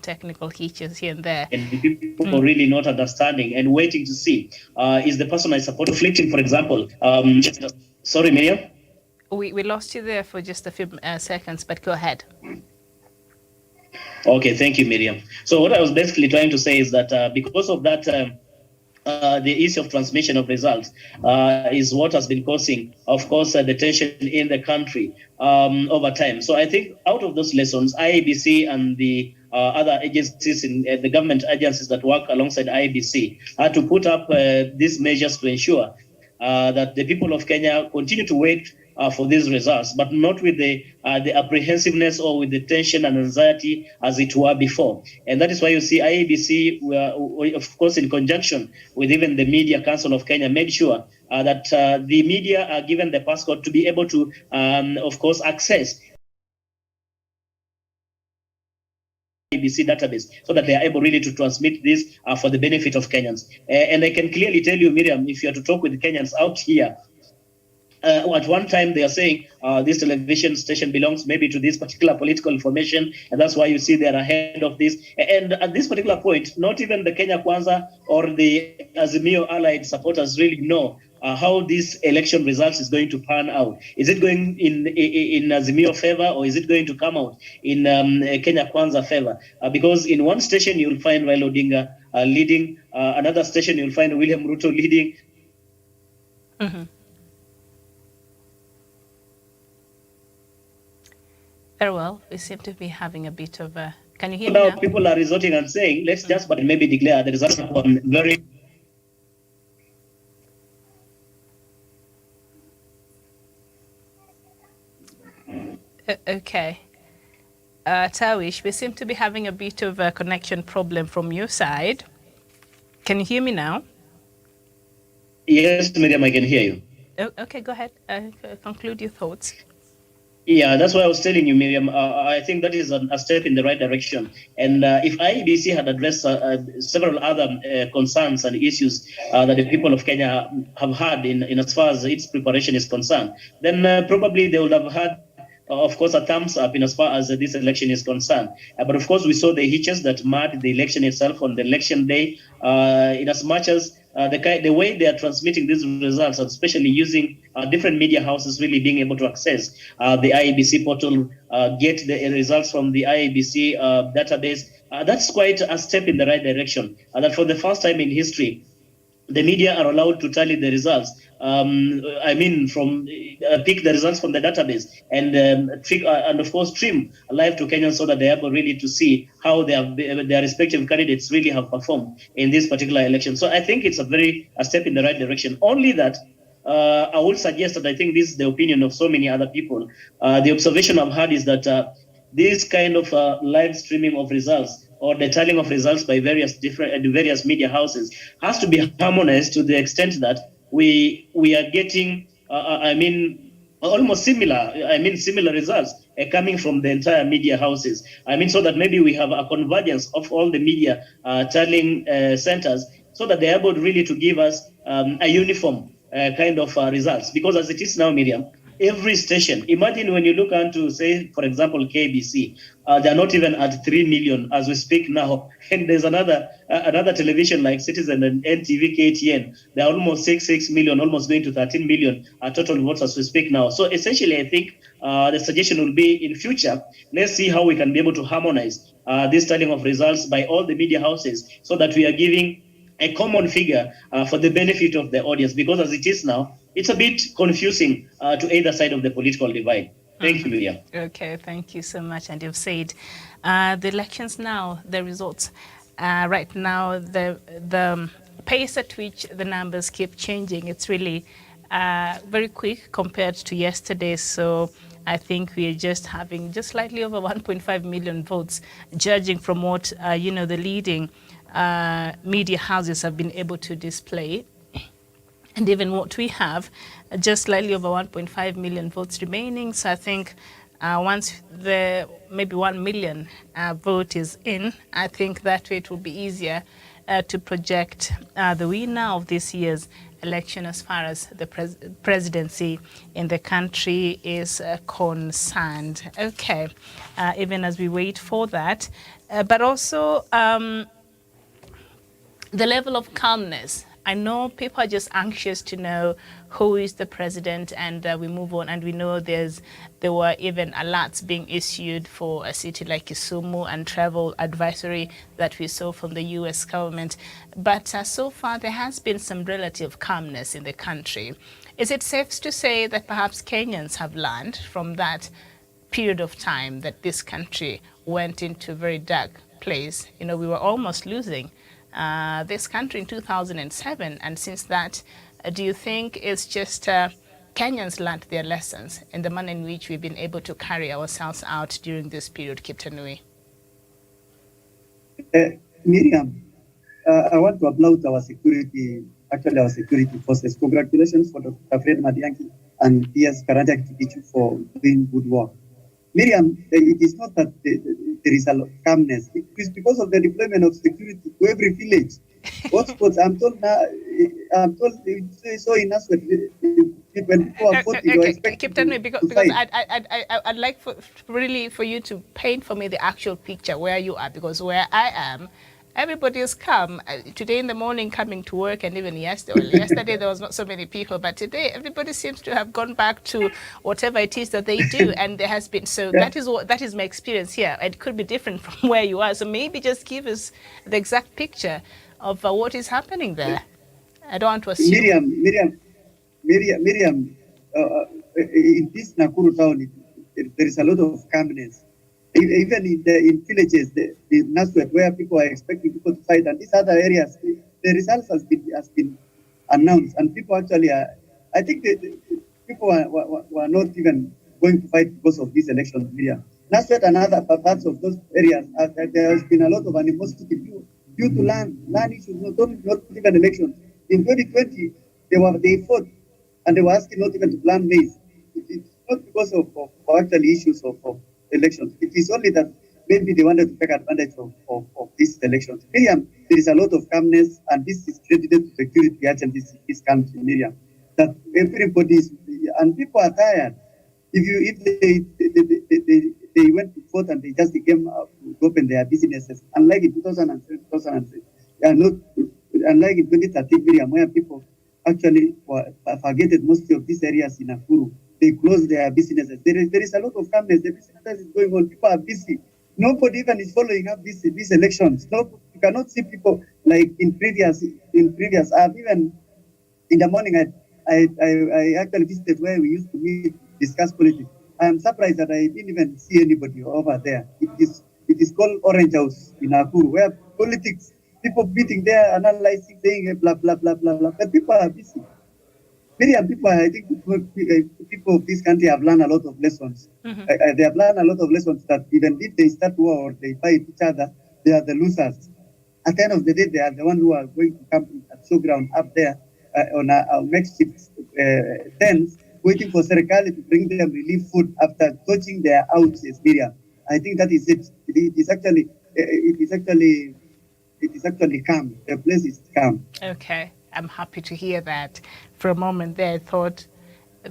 technical hitches here and there. And people really not understanding and waiting to see is the person I support conflicting, for example. Sorry, Miriam. We lost you there for just a few seconds, but go ahead. Okay, thank you, Miriam. So what I was basically trying to say is that because of that, the issue of transmission of results is what has been causing, of course, the tension in the country over time. So I think out of those lessons, IEBC and the other agencies in the government agencies that work alongside IEBC had to put up these measures to ensure that the people of Kenya continue to wait for these results, but not with the apprehensiveness or with the tension and anxiety as it were before. And that is why you see IEBC, of course, in conjunction with even the Media Council of Kenya, made sure that the media are given the passcode to be able to, of course, access IEBC database so that they are able really to transmit this for the benefit of Kenyans. And I can clearly tell you, Miriam, if you are to talk with Kenyans out here, at one time they are saying this television station belongs maybe to this particular political formation, and that's why you see they're ahead of this. And at this particular point, not even the Kenya Kwanza or the Azimio allied supporters really know how this election results is going to pan out. Is it going in Azimio favor, or is it going to come out in Kenya Kwanza favor? Because in one station you'll find Raila Odinga leading, another station you'll find William Ruto leading. Mm-hmm. Very well. We seem to be having a bit of a... Can you hear me now? People are resorting and saying, let's just but maybe declare the results on very... Okay. Tawish, we seem to be having a bit of a connection problem from your side. Can you hear me now? Yes, Miriam, I can hear you. Oh, okay, go ahead. Conclude your thoughts. Yeah, that's why I was telling you, Miriam. I think that is a step in the right direction. And if IEBC had addressed several other concerns and issues that the people of Kenya have had in as far as its preparation is concerned, then probably they would have had, of course, a thumbs up in as far as this election is concerned. But of course, we saw the hitches that marred the election itself on the election day, in as much as the way they are transmitting these results, especially using different media houses really being able to access the IEBC portal, get the results from the IEBC database. That's quite a step in the right direction. That for the first time in history, the media are allowed to tally the results. Pick the results from the database and of course stream live to Kenyans so that they are able really to see how their respective candidates really have performed in this particular election. So I think it's a step in the right direction. Only that I would suggest that I think this is the opinion of so many other people. The observation I've had is that this kind of live streaming of results or the tallying of results by various media houses has to be harmonized to the extent that we are getting, almost similar results coming from the entire media houses. So that maybe we have a convergence of all the media tallying centers so that they're able really to give us a uniform kind of results. Because as it is now, Miriam, every station, imagine when you look into, say, for example, KBC, they're not even at 3 million as we speak now. And there's another television like Citizen and NTV, KTN, they're almost 6 million, almost going to 13 million total votes as we speak now. So essentially, I think the suggestion will be in future, let's see how we can be able to harmonize this tallying of results by all the media houses so that we are giving a common figure for the benefit of the audience, because as it is now, it's a bit confusing to either side of the political divide. Thank you, Miriam. Okay, thank you so much. And you've said the elections now, the results, right now, the pace at which the numbers keep changing, it's really very quick compared to yesterday. So I think we're just having just slightly over 1.5 million votes, judging from what, the leading media houses have been able to display. And even what we have, just slightly over 1.5 million votes remaining. So I think once the maybe 1 million vote is in, I think that way it will be easier to project the winner of this year's election as far as the presidency in the country is concerned. Okay, even as we wait for that, but also the level of calmness. I know people are just anxious to know who is the president, and we move on, and we know there were even alerts being issued for a city like Kisumu and travel advisory that we saw from the US government. But so far, there has been some relative calmness in the country. Is it safe to say that perhaps Kenyans have learned from that period of time that this country went into a very dark place? You know, we were almost losing this country in 2007, and since that, do you think it's just Kenyans learned their lessons in the manner in which we've been able to carry ourselves out during this period, Kiptanui? Miriam, I want to applaud our security forces. Congratulations for Dr. Fred Matiang'i and PS Karanja Kibichu for doing good work. Miriam, it is not that there is a calmness. It is because of the deployment of security to every village. Hotspots, I'm told so in us when people are voting, you're expected to because I'd like for you to paint for me the actual picture where you are, because where I am, everybody has come. Today in the morning coming to work, and even yesterday there was not so many people, but today everybody seems to have gone back to whatever it is that they do, and there has been, so that is my experience here. It could be different from where you are, so maybe just give us the exact picture of what is happening there. I don't want to assume. Miriam, in this Nakuru town, there is a lot of calmness. Even in villages, the Naswet, where people are expecting people to fight, and these other areas, the results has been announced, and people actually are. I think people were not even going to fight because of these elections. Miriam, Naswet and other parts of those areas, there has been a lot of animosity due to land issues, not even elections. In 2020, they fought, and they were asking not even to plan maize. It's not because of actually issues of elections. It is only that maybe they wanted to take advantage of these elections. Miriam, there is a lot of calmness, and this is credited to security agencies in this country, Miriam, that everybody is, and people are tired. If they went to vote and they just came out to open their businesses, unlike in 2003, unlike in 2013, Miriam, where people actually forgetted most of these areas in Nakuru. They close their businesses. There is a lot of calmness. The business is going on. People are busy. Nobody even is following up these elections. No, you cannot see people like in previous. I've even in the morning I actually visited where we used to meet, discuss politics. I am surprised that I didn't even see anybody over there. It is called Orange House in Nakuru, where politics, people meeting there, analyzing, saying blah blah blah blah blah. But people are busy. Miriam, I think people of this country have learned a lot of lessons. Mm-hmm. They have learned a lot of lessons that even if they start war or they fight each other, they are the losers. At the end of the day, they are the ones who are going to camp at showground up there on a makeshift tents, waiting for Serikali to bring them relief food after touching their houses. Miriam, I think that is it. It is actually calm. The place is calm. Okay. I'm happy to hear that. For a moment there, I thought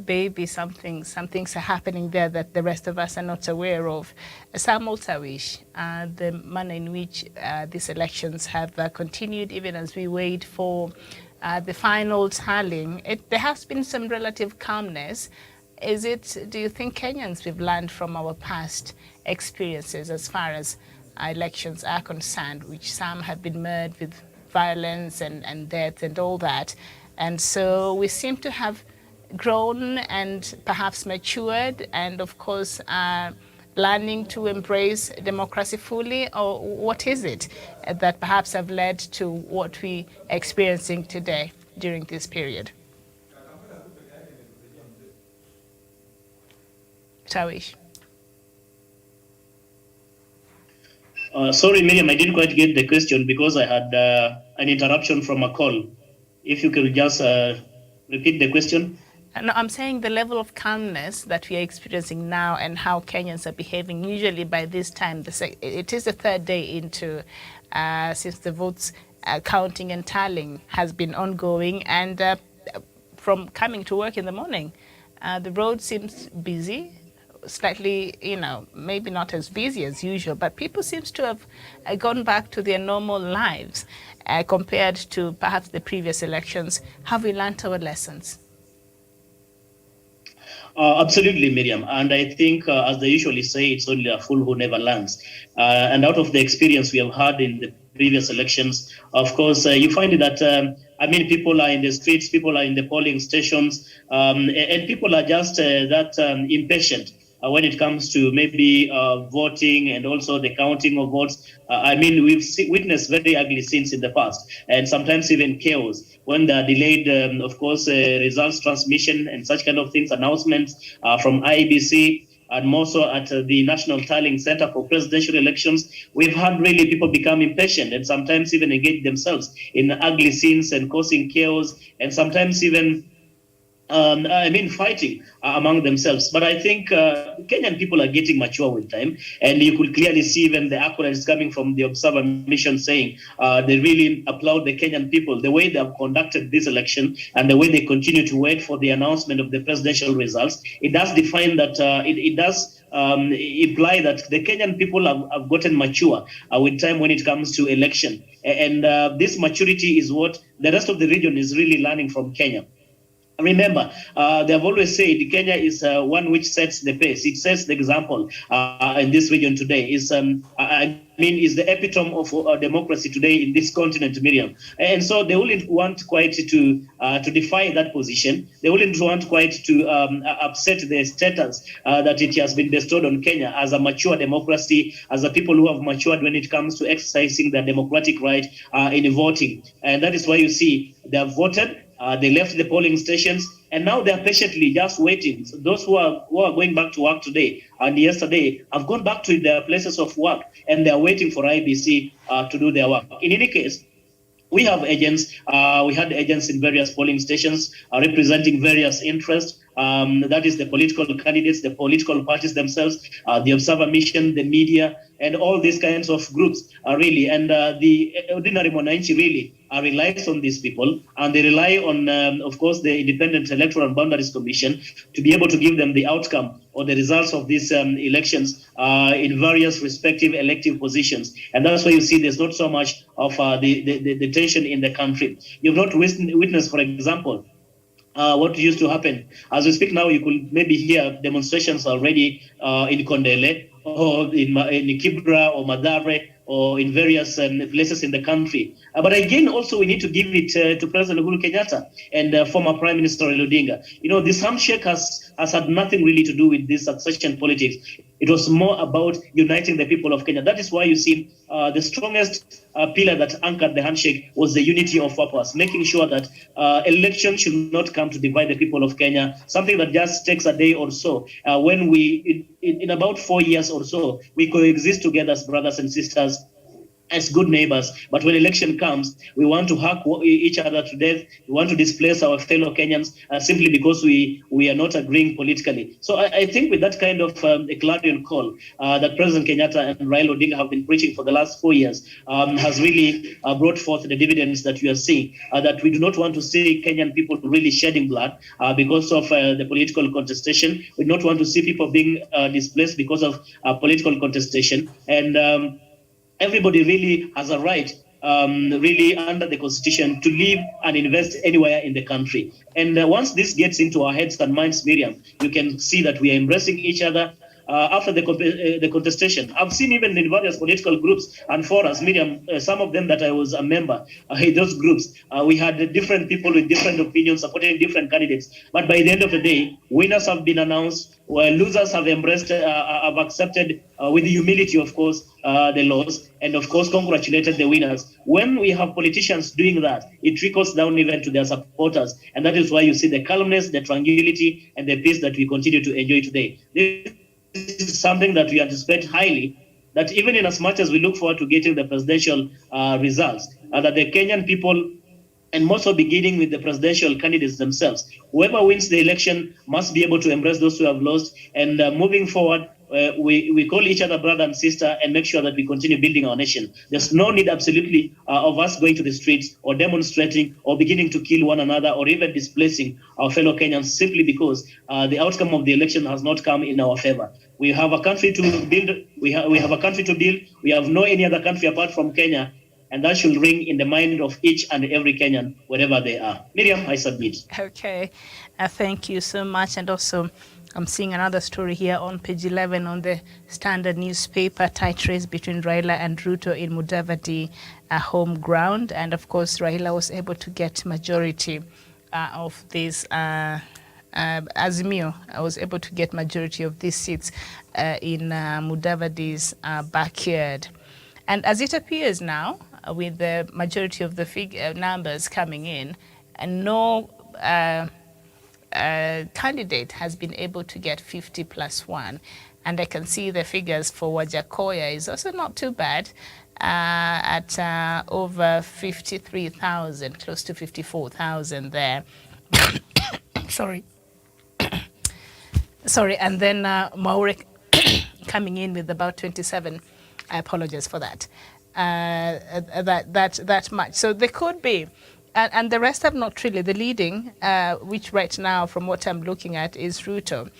maybe some things are happening there that the rest of us are not aware of. Samuel Tawish, the manner in which these elections have continued, even as we wait for the final tallying, there has been some relative calmness. Do you think Kenyans, we've learned from our past experiences as far as elections are concerned, which some have been marred with violence and death and all that, and so we seem to have grown and perhaps matured, and of course learning to embrace democracy fully, or what is it that perhaps have led to what we are experiencing today during this period? Tawish. Sorry, Miriam, I didn't quite get the question because I had an interruption from a call. If you could just repeat the question. No, I'm saying the level of calmness that we are experiencing now and how Kenyans are behaving. Usually by this time, it is the third day into since the votes counting and tallying has been ongoing, and from coming to work in the morning, the road seems busy, slightly, maybe not as busy as usual, but people seems to have gone back to their normal lives compared to perhaps the previous elections. Have we learnt our lessons? Absolutely, Miriam. And I think, as they usually say, it's only a fool who never learns. And out of the experience we have had in the previous elections, of course, you find that, people are in the streets, people are in the polling stations, and people are just that impatient. When it comes to maybe voting and also the counting of votes. We've witnessed very ugly scenes in the past, and sometimes even chaos when the delayed, results transmission and such kind of things, announcements from IEBC, and more so at the National Tallying Center for Presidential Elections. We've had really people become impatient and sometimes even engage themselves in ugly scenes and causing chaos, and sometimes even fighting among themselves. But I think Kenyan people are getting mature with time, and you could clearly see even the accolades coming from the Observer Mission saying they really applaud the Kenyan people, the way they have conducted this election and the way they continue to wait for the announcement of the presidential results. It does define that, it does imply that the Kenyan people have gotten mature with time when it comes to election. And this maturity is what the rest of the region is really learning from Kenya. Remember, they have always said Kenya is one which sets the pace. It sets the example in this region today. Is the epitome of democracy today in this continent, Miriam. And so they wouldn't want quite to defy that position. They wouldn't want quite to upset the status that it has been bestowed on Kenya as a mature democracy, as a people who have matured when it comes to exercising their democratic right in voting. And that is why you see they have voted. They left the polling stations, and now they are patiently just waiting. So those who are going back to work today and yesterday have gone back to their places of work, and they are waiting for IEBC to do their work. In any case, we have agents. We had agents in various polling stations representing various interests. That is the political candidates, the political parties themselves, the Observer Mission, the media, and all these kinds of groups really. And the ordinary Mwananchi really relies on these people, and they rely on, of course, the Independent Electoral and Boundaries Commission to be able to give them the outcome or the results of these elections in various respective elective positions. And that's why you see there's not so much of the tension in the country. You've not witnessed, for example, what used to happen. As we speak now, you could maybe hear demonstrations already in Kondele or in Kibra or Mathare or in various places in the country. But again, also we need to give it to President Uhuru Kenyatta and former Prime Minister Raila Odinga. This handshake has had nothing really to do with this succession politics. It was more about uniting the people of Kenya. That is why you see the strongest pillar that anchored the handshake was the unity of purpose, making sure that elections should not come to divide the people of Kenya, something that just takes a day or so. When we, in about 4 years or so, we coexist together as brothers and sisters, as good neighbors. But when election comes, we want to hack each other to death. We want to displace our fellow Kenyans simply because we are not agreeing politically. So I think with that kind of a clarion call that President Kenyatta and Raila Odinga have been preaching for the last 4 years has really brought forth the dividends that we are seeing, that we do not want to see Kenyan people really shedding blood because of the political contestation. We do not want to see people being displaced because of political contestation. And everybody really has a right, really under the Constitution, to live and invest anywhere in the country. And once this gets into our heads and minds, Miriam, you can see that we are embracing each other after the contestation. I've seen even in various political groups and forums, Miriam, some of them that I was a member in those groups, we had different people with different opinions supporting different candidates. But by the end of the day, winners have been announced, where losers have embraced, have accepted with humility, of course, the loss, and of course congratulated the winners. When we have politicians doing that, it trickles down even to their supporters, and that is why you see the calmness, the tranquility, and the peace that we continue to enjoy today. This is something that we anticipate highly, that even in as much as we look forward to getting the presidential results, that the Kenyan people and more so beginning with the presidential candidates themselves. Whoever wins the election must be able to embrace those who have lost. And moving forward, we call each other brother and sister and make sure that we continue building our nation. There's no need absolutely of us going to the streets or demonstrating or beginning to kill one another or even displacing our fellow Kenyans simply because the outcome of the election has not come in our favor. We have a country to build. We have a country to build. We have no any other country apart from Kenya. And that should ring in the mind of each and every Kenyan, wherever they are. Miriam, I submit. Okay, thank you so much. And also, I'm seeing another story here on page 11 on the Standard newspaper, tight race between Raila and Ruto in Mudavadi home ground. And of course, Raila was able to get majority of this Azimio. I was able to get majority of these seats in Mudavadi's backyard. And as it appears now, with the majority of the numbers coming in, and no candidate has been able to get 50+1. And I can see the figures for Wajakoya is also not too bad, at over 53,000, close to 54,000 there. Sorry. Sorry, and then Maure coming in with about 27. I apologize for that. That much. So there could be, and the rest have not really. The leading, which right now, from what I'm looking at, is Ruto.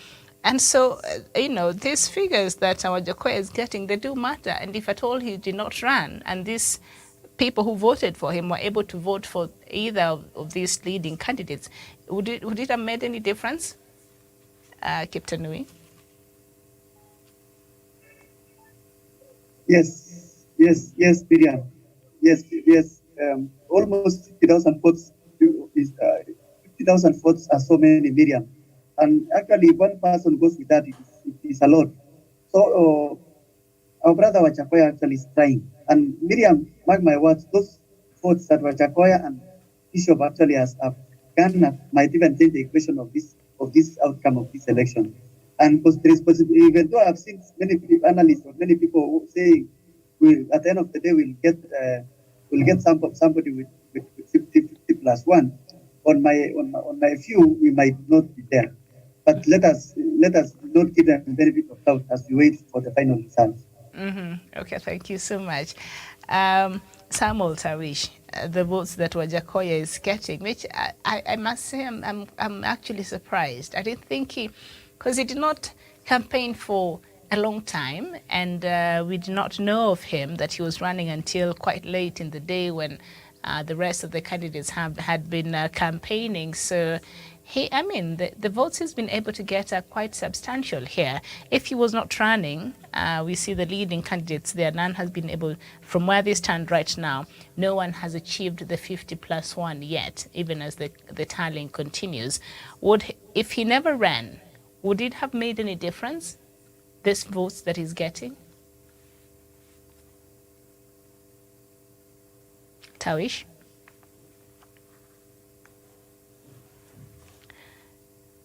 And so, these figures that our Wajakoya is getting, they do matter. And if at all he did not run, and these people who voted for him were able to vote for either of these leading candidates, would it have made any difference, Kiptanui? Yes, Miriam. Yes. Almost 50,000 votes. 50,000 votes are so many, Miriam. And actually, if one person goes with that, it is a lot. So our brother Wajakoya actually is trying. And Miriam, mark my words, those votes that Wajakoya and Bishop actually has garnered might even change the equation of this outcome of this election. And because there is possibility, even though I've seen many analysts or many people saying, at the end of the day, we'll get somebody with 50+1. On my view, we might not be there. But let us not give them very bit of doubt as we wait for the final results. Okay, thank you so much. Samuel Tawish, the votes that Wajakoya is getting, which I must say I'm actually surprised. I didn't think because he did not campaign for a long time, and we did not know of him that he was running until quite late in the day when the rest of the candidates had been campaigning. So the votes he's been able to get are quite substantial here. If he was not running, we see the leading candidates there. None has been able, from where they stand right now, no one has achieved the 50+1 yet, even as the tallying continues. If he never ran, would it have made any difference, this votes that he's getting? Tawish?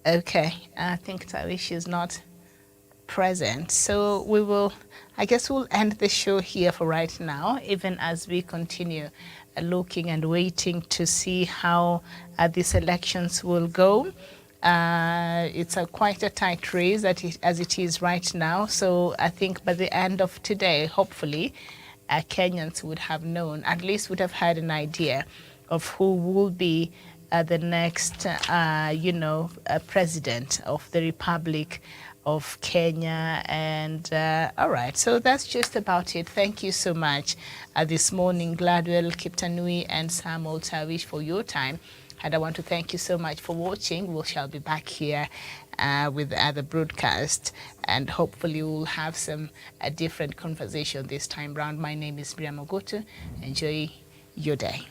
Okay, I think Tawish is not present. So I guess we'll end the show here for right now, even as we continue looking and waiting to see how these elections will go. It's quite a tight race as it is right now. So I think by the end of today, hopefully, Kenyans would have known, at least would have had an idea of who will be the next, president of the Republic of Kenya. And all right, so that's just about it. Thank you so much this morning, Gladwell, Kiptanui, and Samuel Tawish, for your time. And I want to thank you so much for watching. We shall be back here with other broadcasts, and hopefully we'll have a different conversation this time round. My name is Miriam Ogotu. Enjoy your day.